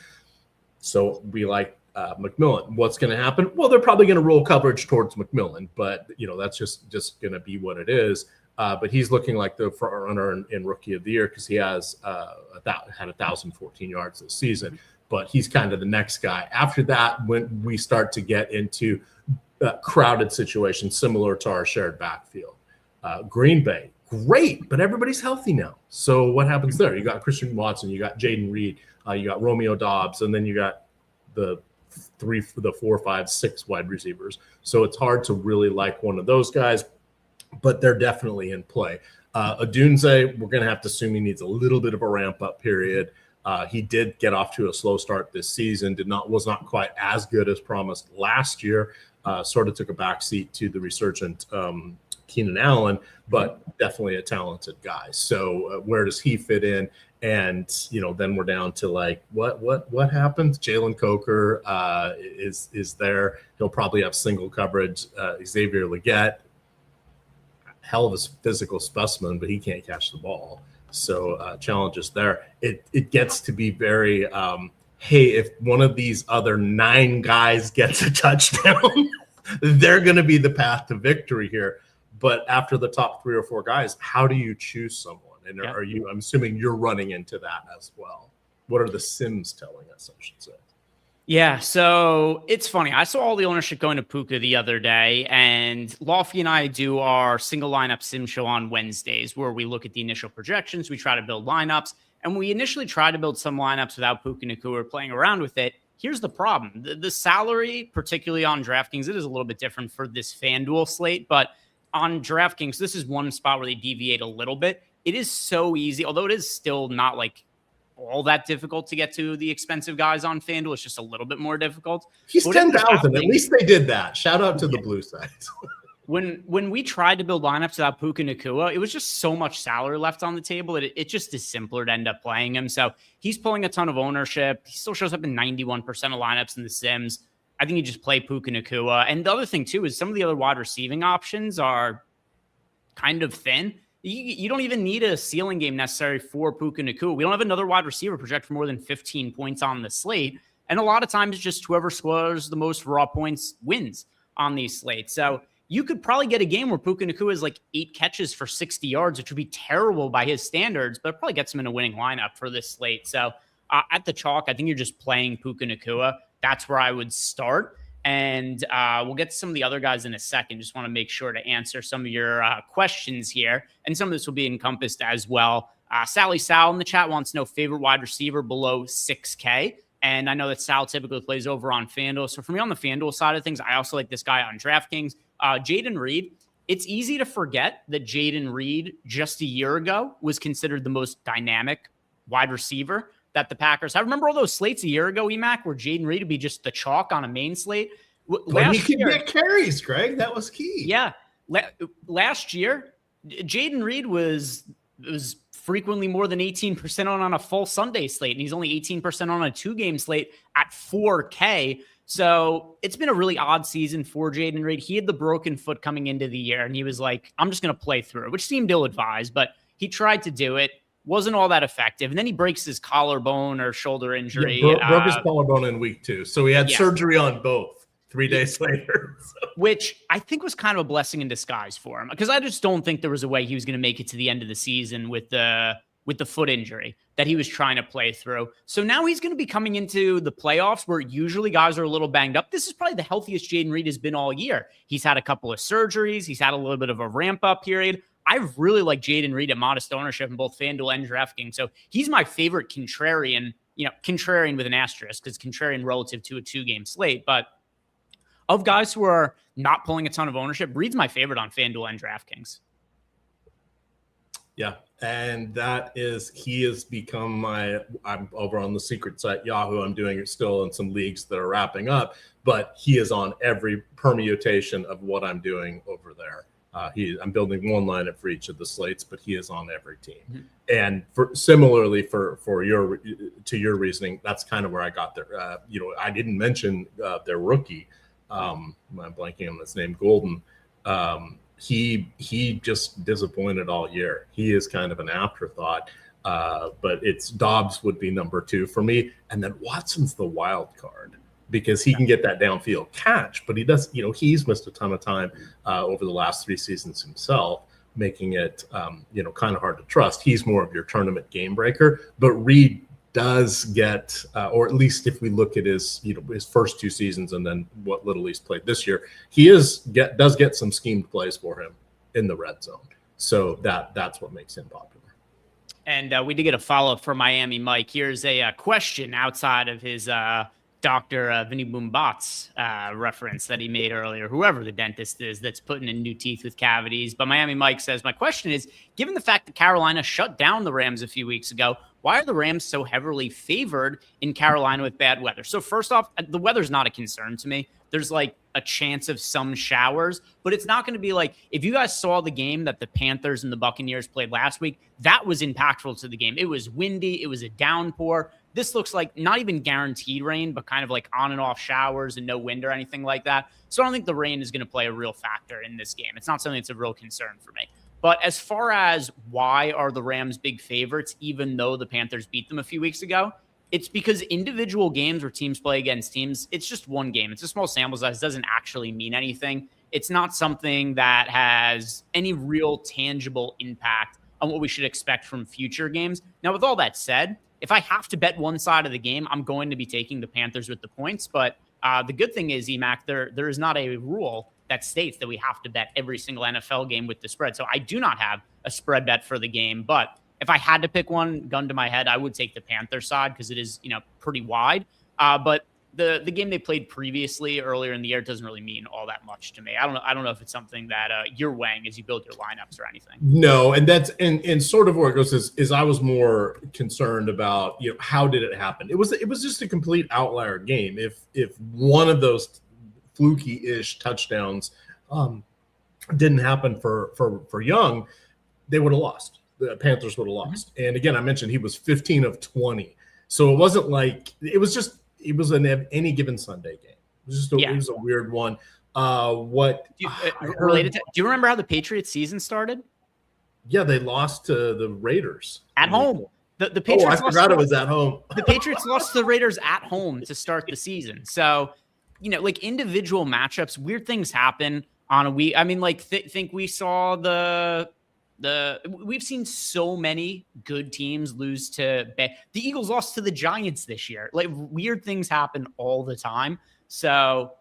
So we like McMillan. What's going to happen? Well, they're probably going to roll coverage towards McMillan, but that's just going to be what it is. But he's looking like the front runner in Rookie of the Year because he has had 1,014 yards this season. But he's kind of the next guy. After that, when we start to get into crowded situations similar to our shared backfield, Green Bay, great, but everybody's healthy now. So what happens there? You got Christian Watson, you got Jaden Reed, you got Romeo Dobbs, and then you got the 4, 5, 6 wide receivers. So it's hard to really like one of those guys, but they're definitely in play. Odunze, we're going to have to assume he needs a little bit of a ramp-up period. He did get off to a slow start this season, was not quite as good as promised last year, sort of took a backseat to the resurgent Keenan Allen, but definitely a talented guy. So where does he fit in? And, then we're down to like, what happens? Jalen Coker is there. He'll probably have single coverage. Xavier Legette, hell of a physical specimen, but he can't catch the ball. So challenges there. It gets to be very, hey, if one of these other 9 guys gets a touchdown, they're going to be the path to victory here. But after the top 3 or 4 guys, how do you choose someone? And are you? I'm assuming you're running into that as well. What are the Sims telling us, I should say? Yeah, so it's funny. I saw all the ownership going to Puka the other day, and Lofty and I do our single lineup sim show on Wednesdays where we look at the initial projections. We try to build lineups, and we initially tried to build some lineups without Puka Nacua playing around with it. Here's the problem. The salary, particularly on DraftKings, it is a little bit different for this FanDuel slate, but on DraftKings, this is one spot where they deviate a little bit. It is so easy, although it is still not like all that difficult to get to the expensive guys on FanDuel. It's just a little bit more difficult. He's 10,000. At least they did that. Shout out to the blue sides. When we tried to build lineups without Puka Nacua, it was just so much salary left on the table that it just is simpler to end up playing him. So he's pulling a ton of ownership. He still shows up in 91% of lineups in the Sims. I think you just play Puka Nacua. And the other thing, too, is some of the other wide receiving options are kind of thin. You don't even need a ceiling game necessary for Puka Nacua. We don't have another wide receiver project for more than 15 points on the slate. And a lot of times, it's just whoever scores the most raw points wins on these slates. So you could probably get a game where Puka Nacua is like 8 catches for 60 yards, which would be terrible by his standards, but it probably gets him in a winning lineup for this slate. So at the chalk, I think you're just playing Puka Nacua. That's where I would start. And we'll get to some of the other guys in a second. Just want to make sure to answer some of your questions here. And some of this will be encompassed as well. Sally Sal in the chat wants to know favorite wide receiver below 6K. And I know that Sal typically plays over on FanDuel. So for me on the FanDuel side of things, I also like this guy on DraftKings. Jaden Reed it's easy to forget that Jaden Reed just a year ago was considered the most dynamic wide receiver that the Packers have. Remember all those slates a year ago, EMAC, where Jaden Reed would be just the chalk on a main slate? But he could get carries, Greg. That was key. Yeah. Last year, Jaden Reed was frequently more than 18% on a full Sunday slate, and he's only 18% on a 2-game slate at 4K. So it's been a really odd season for Jaden Reed. He had the broken foot coming into the year, and he was like, I'm just going to play through it, which seemed ill-advised, but he tried to do it. Wasn't all that effective. And then he breaks his collarbone or shoulder injury. Yeah, broke his collarbone in week 2. So he had surgery on both 3 days later. So. Which I think was kind of a blessing in disguise for him, because I just don't think there was a way he was going to make it to the end of the season with the foot injury that he was trying to play through. So now he's going to be coming into the playoffs where usually guys are a little banged up. This is probably the healthiest Jaden Reed has been all year. He's had a couple of surgeries. He's had a little bit of a ramp-up period. I really like Jaden Reed at modest ownership in both FanDuel and DraftKings. So he's my favorite contrarian, contrarian with an asterisk, because contrarian relative to a 2-game slate. But of guys who are not pulling a ton of ownership, Reed's my favorite on FanDuel and DraftKings. Yeah. And he has become I'm over on the secret site, Yahoo. I'm doing it still in some leagues that are wrapping up, but he is on every permutation of what I'm doing over there. I'm building one lineup for each of the slates, but he is on every team. Mm-hmm. And similarly for your reasoning, that's kind of where I got there. I didn't mention their rookie. I'm blanking on his name, Golden. He just disappointed all year. He is kind of an afterthought, but it's Dobbs would be number 2 for me, and then Watson's the wild card, because he can get that downfield catch, but he does, he's missed a ton of time over the last 3 seasons himself, making it, kind of hard to trust. He's more of your tournament game breaker, but Reed does get, or at least if we look at his first 2 seasons and then what little he's played this year, he does get some schemed plays for him in the red zone. So that's what makes him popular. And we did get a follow-up from Miami Mike. Here's a question outside of his Dr. Vinny Boombots reference that he made earlier, whoever the dentist is that's putting in new teeth with cavities. But Miami Mike says, my question is, given the fact that Carolina shut down the Rams a few weeks ago, why are the Rams so heavily favored in Carolina with bad weather? So first off, the weather's not a concern to me. There's like a chance of some showers, but it's not going to be like, if you guys saw the game that the Panthers and the Buccaneers played last week, that was impactful to the game. It was windy. It was a downpour. This looks like not even guaranteed rain, but kind of like on and off showers and no wind or anything like that. So I don't think the rain is going to play a real factor in this game. It's not something that's a real concern for me. But as far as why are the Rams big favorites, even though the Panthers beat them a few weeks ago, it's because individual games where teams play against teams, it's just one game. It's a small sample size. It doesn't actually mean anything. It's not something that has any real tangible impact on what we should expect from future games. Now, with all that said, if I have to bet one side of the game, I'm going to be taking the Panthers with the points. But the good thing is, EMAC, there is not a rule that states that we have to bet every single NFL game with the spread. So I do not have a spread bet for the game. But if I had to pick one, gun to my head, I would take the Panthers side because it is, pretty wide. But the game they played previously earlier in the year doesn't really mean all that much to me. I don't know if it's something that you're weighing as you build your lineups or anything. No, and that's and sort of where it goes is I was more concerned about how did it happen. It was just a complete outlier game. If one of those fluky-ish touchdowns didn't happen for Young, they would have lost. The Panthers would have lost. Mm-hmm. And again, I mentioned he was 15 of 20, so it wasn't like it was an any given Sunday game. It was just it was a weird one. Do you remember how the Patriots season started? Yeah, they lost to the Raiders at home. The Patriots. I forgot it was at home. The Patriots lost to the Raiders at home to start the season. So, like individual matchups, weird things happen on a week. I mean, like think we saw we've seen so many good teams lose to the Eagles lost to the Giants this year. Like weird things happen all the time. So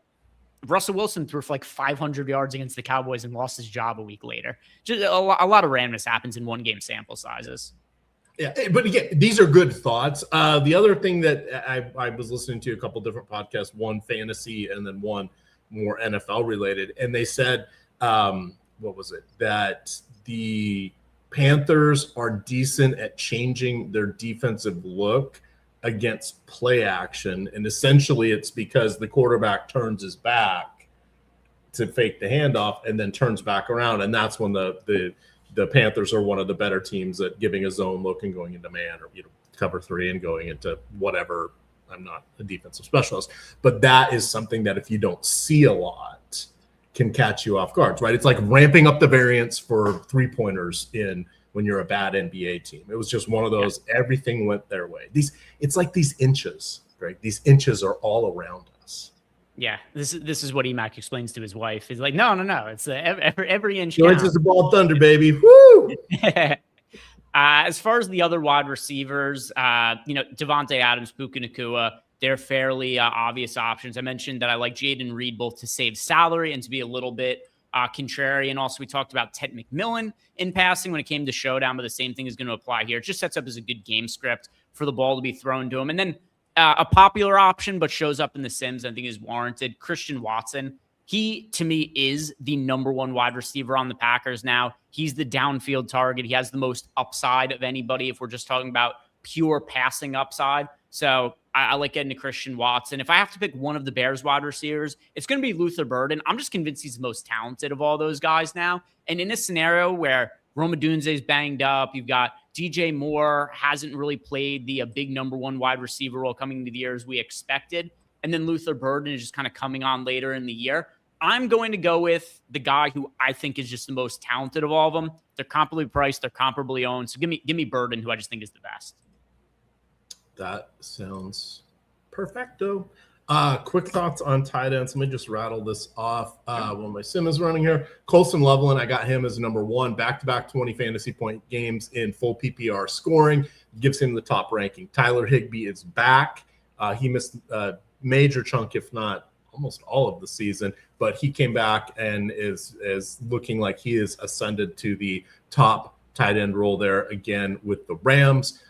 Russell Wilson threw for like 500 yards against the Cowboys and lost his job a week later. Just a lot of randomness happens in one game sample sizes. Yeah, but again, these are good thoughts. The other thing that I was listening to a couple different podcasts, one fantasy and then one more NFL related, and they said what was it? That the Panthers are decent at changing their defensive look against play action. And essentially it's because the quarterback turns his back to fake the handoff and then turns back around. And that's when the Panthers are one of the better teams at giving a zone look and going into man, or cover 3 and going into whatever. I'm not a defensive specialist, but that is something that if you don't see a lot can catch you off guard, right? It's like ramping up the variance for 3-pointers when you're a bad NBA team. It was just one of those, everything went their way. It's like these inches, right? These inches are all around us. Yeah, this is what Emac explains to his wife. He's like, no. It's every inch. George is the ball thunder, baby. Woo! As far as the other wide receivers, Devontae Adams, Puka Nacua, they're fairly obvious options. I mentioned that I like Jaden Reed both to save salary and to be a little bit contrarian. Also, we talked about Ted McMillan in passing when it came to Showdown, but the same thing is going to apply here. It just sets up as a good game script for the ball to be thrown to him. And then a popular option, but shows up in the Sims, I think is warranted, Christian Watson. He, to me, is the number 1 wide receiver on the Packers now. He's the downfield target. He has the most upside of anybody if we're just talking about pure passing upside. So I like getting to Christian Watson. If I have to pick one of the Bears wide receivers, it's going to be Luther Burden. I'm just convinced he's the most talented of all those guys now. And in a scenario where Rome Odunze's banged up, you've got DJ Moore hasn't really played the big number 1 wide receiver role coming into the year as we expected, and then Luther Burden is just kind of coming on later in the year, I'm going to go with the guy who I think is just the most talented of all of them. They're comparably priced, they're comparably owned. So give me Burden, who I just think is the best. That sounds perfecto. Quick thoughts on tight ends. Let me just rattle this off while my sim is running here. Colston Loveland, I got him as number 1, back-to-back 20 fantasy point games in full PPR scoring. Gives him the top ranking. Tyler Higbee is back. He missed a major chunk, if not almost all of the season, but he came back and is looking like he is ascended to the top tight end role there again with the Rams.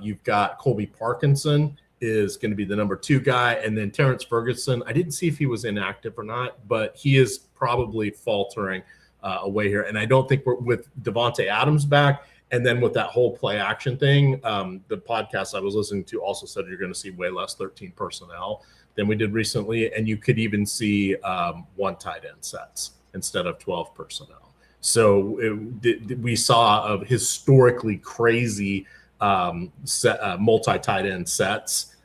You've got Colby Parkinson is going to be the number 2 guy. And then Terrence Ferguson, I didn't see if he was inactive or not, but he is probably faltering away here. And I don't think we're with Devontae Adams back. And then with that whole play action thing, the podcast I was listening to also said you're going to see way less 13 personnel than we did recently. And you could even see 1 tight end sets instead of 12 personnel. So we saw a historically crazy multi-tight end sets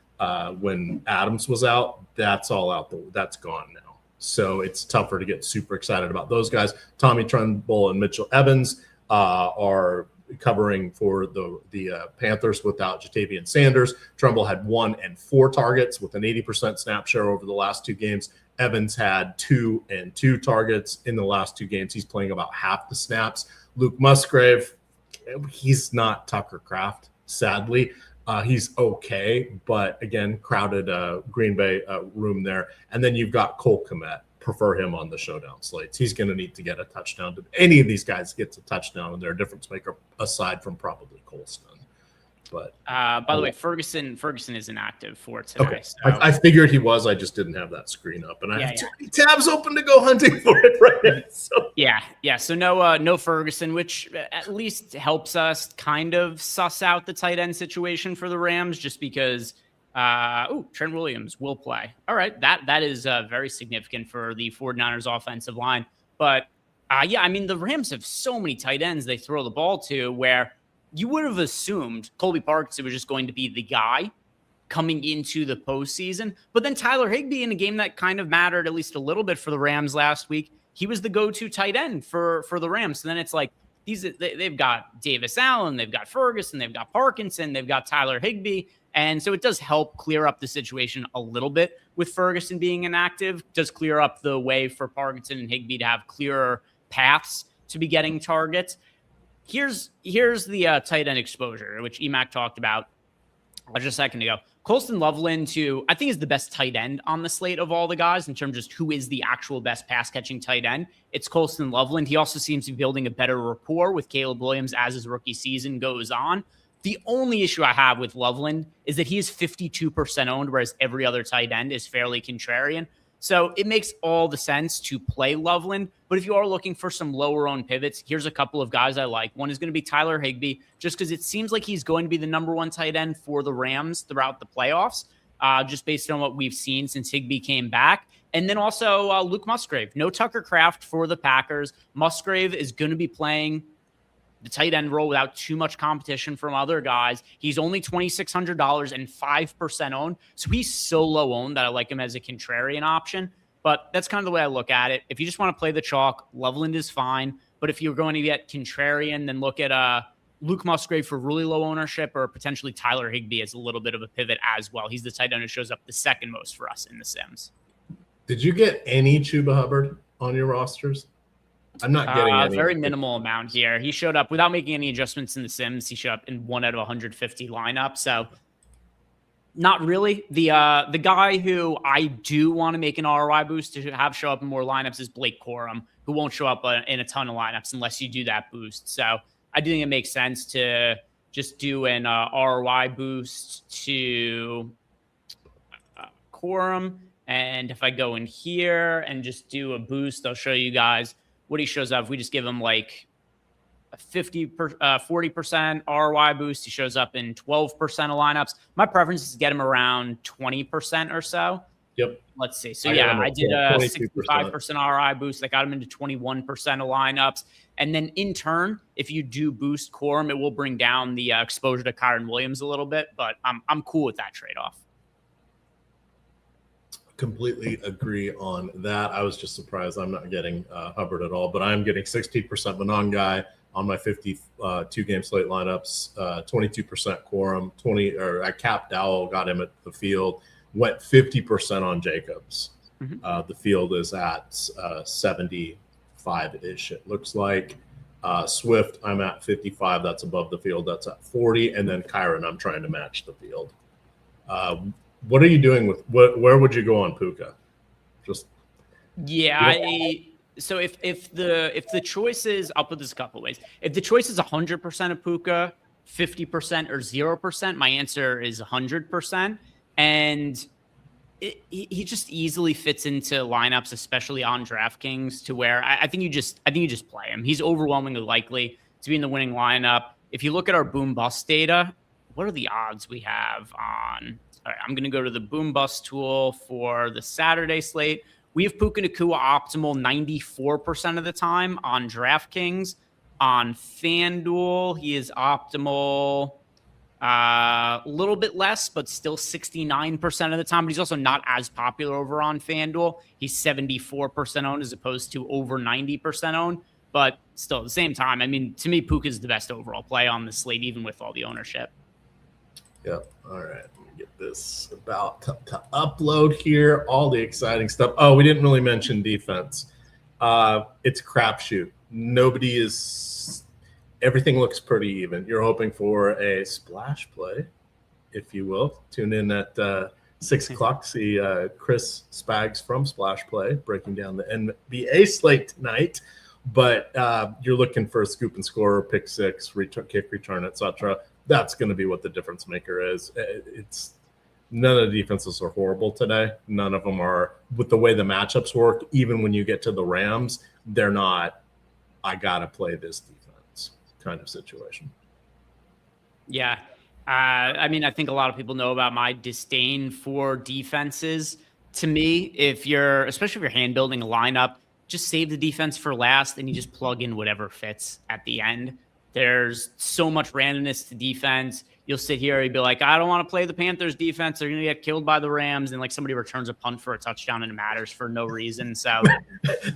when Adams was out. That's all out. That's gone now. So it's tougher to get super excited about those guys. Tommy Trumbull and Mitchell Evans are covering for the Panthers without Jatavian Sanders. Trumbull had 1 and 4 targets with an 80% snap share over the last 2 games. Evans had 2 and 2 targets in the last 2 games. He's playing about half the snaps. Luke Musgrave, he's not Tucker Kraft, sadly. He's okay, but again, crowded Green Bay room there. And then you've got Cole Kmet. Prefer him on the Showdown slates. He's going to need to get a touchdown. Any of these guys gets a touchdown, and they're a difference maker aside from probably Colston. But by the way, Ferguson is inactive for today. Okay. So. I figured he was. I just didn't have that screen up, and I have too many tabs open to go hunting for it right now. So. Yeah. So no Ferguson, which at least helps us kind of suss out the tight end situation for the Rams, just because. Trent Williams will play. All right, that is very significant for the 49ers offensive line. But the Rams have so many tight ends they throw the ball to, where you would have assumed Colby Parkinson was just going to be the guy coming into the postseason. But then Tyler Higbee, in a game that kind of mattered at least a little bit for the Rams last week, he was the go-to tight end for the Rams. So then it's like they've got Davis Allen, they've got Ferguson, they've got Parkinson, they've got Tyler Higbee. And so it does help clear up the situation a little bit with Ferguson being inactive. Does clear up the way for Parkinson and Higbee to have clearer paths to be getting targets. Here's the tight end exposure, which Emac talked about just a second ago. Colston Loveland, who I think is the best tight end on the slate of all the guys in terms of just who is the actual best pass-catching tight end. It's Colston Loveland. He also seems to be building a better rapport with Caleb Williams as his rookie season goes on. The only issue I have with Loveland is that he is 52% owned, whereas every other tight end is fairly contrarian. So it makes all the sense to play Loveland. But if you are looking for some lower owned pivots, here's a couple of guys I like. One is going to be Tyler Higbee, just because it seems like he's going to be the number one tight end for the Rams throughout the playoffs, just based on what we've seen since Higbee came back. And then also Luke Musgrave. No Tucker Kraft for the Packers. Musgrave is going to be playing the tight end role without too much competition from other guys. He's only $2,600 and 5% owned. So he's so low owned that I like him as a contrarian option. But that's kind of the way I look at it. If you just want to play the chalk, Loveland is fine. But if you're going to get contrarian, then look at Luke Musgrave for really low ownership, or potentially Tyler Higbee as a little bit of a pivot as well. He's the tight end who shows up the second most for us in the Sims. Did you get any Chuba Hubbard on your rosters? I'm not getting any. Very minimal amount here. He showed up without making any adjustments in the Sims. He showed up in 1 out of 150 lineup. So not really. The guy who I do want to make an ROI boost to have show up in more lineups is Blake Corum, who won't show up in a ton of lineups unless you do that boost. So I do think it makes sense to just do an ROI boost to Corum. And if I go in here and just do a boost, I'll show you guys what he shows up. If we just give him like a 40% ROI boost, he shows up in 12% of lineups. My preference is to get him around 20% or so. Yep. Let's see. So I did a 65% ROI boost. I got him into 21% of lineups. And then in turn, if you do boost Corum, it will bring down the exposure to Kyron Williams a little bit, but I'm cool with that trade-off. Completely agree on that. I was just surprised I'm not getting Hubbard at all, but I'm getting 16% Manon guy on my 52 game slate lineups, 22% Quorum, I capped Dowell, got him at the field, went 50% on Jacobs. Mm-hmm. The field is at 75-ish, it looks like. Swift, I'm at 55. That's above the field. That's at 40. And then Kyron, I'm trying to match the field. What are you doing with where would you go on Puka? Just so if the choice is, I'll put this a couple of ways. If the choice is 100% of Puka, 50% or 0%, my answer is 100%. And he just easily fits into lineups, especially on DraftKings, to where I think you just play him. He's overwhelmingly likely to be in the winning lineup. If you look at our boom bust data, what are the odds we have on? All right, I'm going to go to the boom bust tool for the Saturday slate. We have Puka Nacua optimal 94% of the time on DraftKings. On FanDuel, he is optimal a little bit less, but still 69% of the time. But he's also not as popular over on FanDuel. He's 74% owned as opposed to over 90% owned. But still, at the same time, I mean, to me, Puka is the best overall play on the slate, even with all the ownership. Yep. All right. Get this about to upload here. All the exciting stuff. Oh, we didn't really mention defense. It's a crapshoot. Everything looks pretty even. You're hoping for a splash play, if you will. Tune in at 6 o'clock. See Chris Spags from Splash Play breaking down the NBA slate tonight. But you're looking for a scoop and score, pick six, kick return, etc. That's going to be what the difference maker is. It's none of the defenses are horrible today. None of them are, with the way the matchups work. Even when you get to the Rams, they're not, I got to play this defense kind of situation. Yeah. I mean, I think a lot of people know about my disdain for defenses. To me, especially if you're hand building a lineup, just save the defense for last and you just plug in whatever fits at the end. There's so much randomness to defense. You'll sit here, you'll be like, I don't want to play the Panthers defense. They're going to get killed by the Rams. And like somebody returns a punt for a touchdown and it matters for no reason. So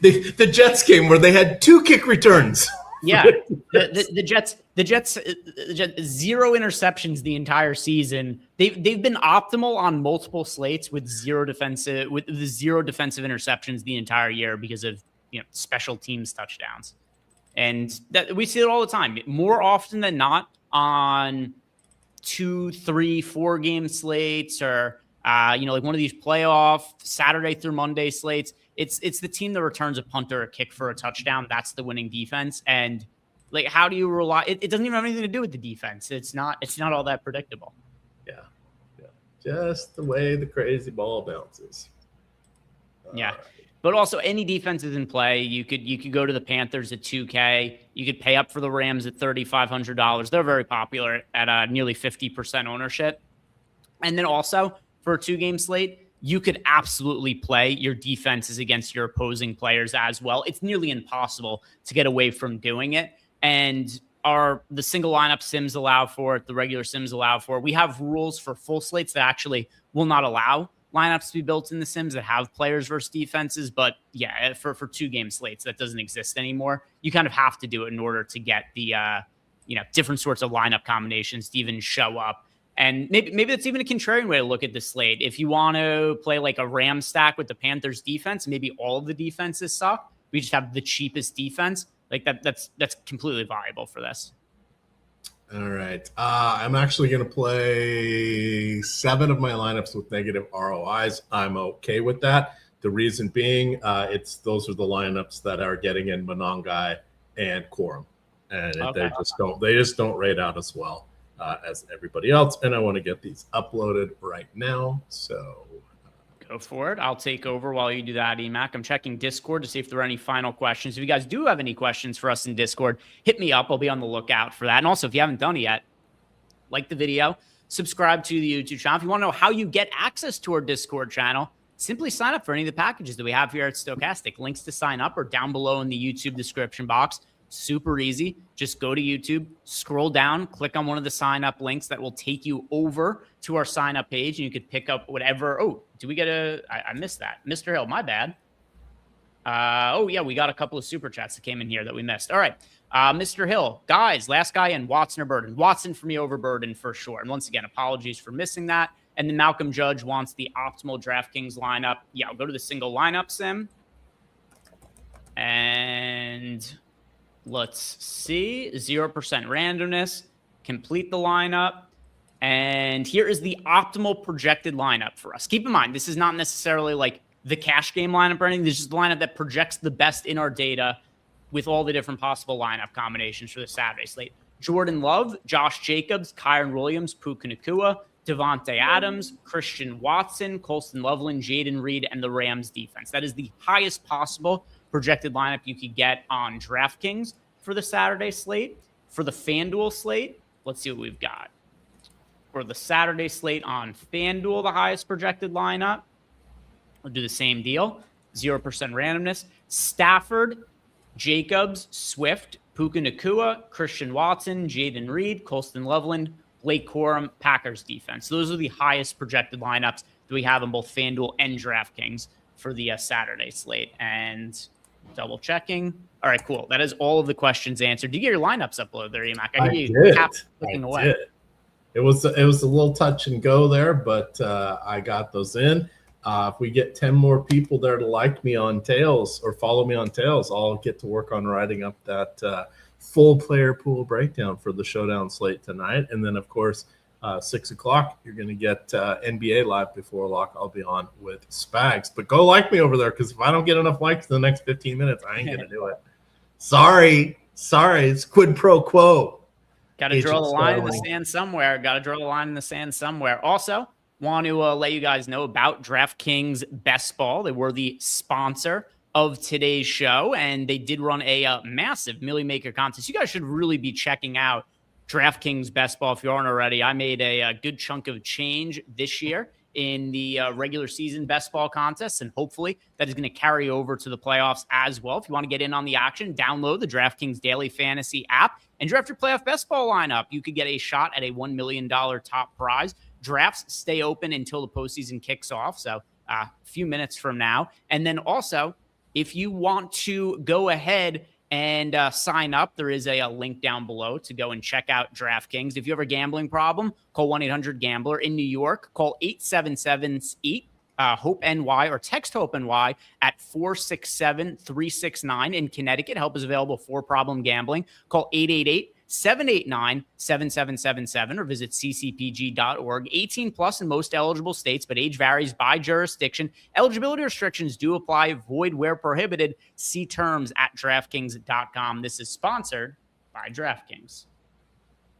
the Jets game where they had 2 kick returns. Yeah. The Jets, 0 interceptions the entire season. They've been optimal on multiple slates with zero defensive interceptions the entire year because of, special teams touchdowns. And that we see it all the time. More often than not on 2, 3, 4 game slates or, like one of these playoff Saturday through Monday slates, it's the team that returns a punt or a kick for a touchdown. That's the winning defense. And like, how do you rely? It doesn't even have anything to do with the defense. It's not all that predictable. Yeah. Just the way the crazy ball bounces. Yeah. But also any defenses in play, you could go to the Panthers at 2K. You could pay up for the Rams at $3,500. They're very popular at nearly 50% ownership. And then also for a 2-game slate, you could absolutely play your defenses against your opposing players as well. It's nearly impossible to get away from doing it. And the single lineup sims allow for it, the regular sims allow for it. We have rules for full slates that actually will not allow lineups to be built in the sims that have players versus defenses. But yeah, for 2-game slates, that doesn't exist anymore. You kind of have to do it in order to get the different sorts of lineup combinations to even show up. And maybe that's even a contrarian way to look at the slate. If you want to play like a Ram stack with the Panthers defense, maybe all of the defenses suck. We just have the cheapest defense. Like that's completely viable for this. All right. I'm actually going to play 7 of my lineups with negative ROIs. I'm okay with that. The reason being, those are the lineups that are getting in Monangai and Quorum, and okay. they just don't rate out as well as everybody else. And I want to get these uploaded right now. So go for it. I'll take over while you do that, Emac. I'm checking Discord to see if there are any final questions. If you guys do have any questions for us in Discord, hit me up. I'll be on the lookout for that. And also, if you haven't done it yet, like the video, subscribe to the YouTube channel. If you want to know how you get access to our Discord channel, simply sign up for any of the packages that we have here at Stochastic. Links to sign up are down below in the YouTube description box. Super easy. Just go to YouTube, scroll down, click on one of the sign up links that will take you over to our sign up page, and you could pick up whatever. Oh, do we get I missed that. Mr. Hill, my bad. Oh, yeah, we got a couple of super chats that came in here that we missed. All right. Mr. Hill, guys, last guy in, Watson or Burden? Watson for me over Burden for sure. And once again, apologies for missing that. And then Malcolm Judge wants the optimal DraftKings lineup. Yeah, I'll go to the single lineup sim. And let's see, 0% randomness, complete the lineup. And here is the optimal projected lineup for us. Keep in mind, this is not necessarily like the cash game lineup or anything. This is the lineup that projects the best in our data with all the different possible lineup combinations for the Saturday slate. Jordan Love, Josh Jacobs, Kyron Williams, Puka Nacua, Devontae Adams, Christian Watson, Colston Loveland, Jaden Reed, and the Rams defense. That is the highest possible projected lineup you could get on DraftKings for the Saturday slate. For the FanDuel slate, let's see what we've got. For the Saturday slate on FanDuel, the highest projected lineup, we'll do the same deal. 0% randomness. Stafford, Jacobs, Swift, Puka Nacua, Christian Watson, Jaden Reed, Colston Loveland, Blake Corum, Packers defense. Those are the highest projected lineups that we have on both FanDuel and DraftKings for the Saturday slate. And double checking. All right, cool. That is all of the questions answered. Did you get your lineups uploaded there, Emac? I did. It was a little touch and go there, but I got those in. If we get 10 more people there to like me on Tails or follow me on Tails, I'll get to work on writing up that full player pool breakdown for the Showdown slate tonight. And then, of course, 6 o'clock, you're going to get NBA Live before lock. I'll be on with Spags. But go like me over there, because if I don't get enough likes in the next 15 minutes, I ain't going to do it. Sorry. It's quid pro quo. Got to draw the line in the sand somewhere. Also, want to let you guys know about DraftKings Best Ball. They were the sponsor of today's show, and they did run a massive Millie Maker contest. You guys should really be checking out DraftKings Best Ball if you aren't already. I made a good chunk of change this year in the regular season Best Ball contest, and hopefully that is going to carry over to the playoffs as well. If you want to get in on the action, download the DraftKings Daily Fantasy app and draft your playoff Best Ball lineup. You could get a shot at a $1 million top prize. Drafts stay open until the postseason kicks off, so a few minutes from now. And then also, if you want to go ahead and sign up, there is a link down below to go and check out DraftKings. If you have a gambling problem, call 1-800-GAMBLER. In New York, call 877-HOPE-NY or text HOPE-NY at 467-369. In Connecticut, help is available for problem gambling. Call 888-789-7777 or visit ccpg.org. 18 plus in most eligible states, but age varies by jurisdiction. Eligibility restrictions do apply. Void where prohibited. See terms at DraftKings.com. This is sponsored by DraftKings.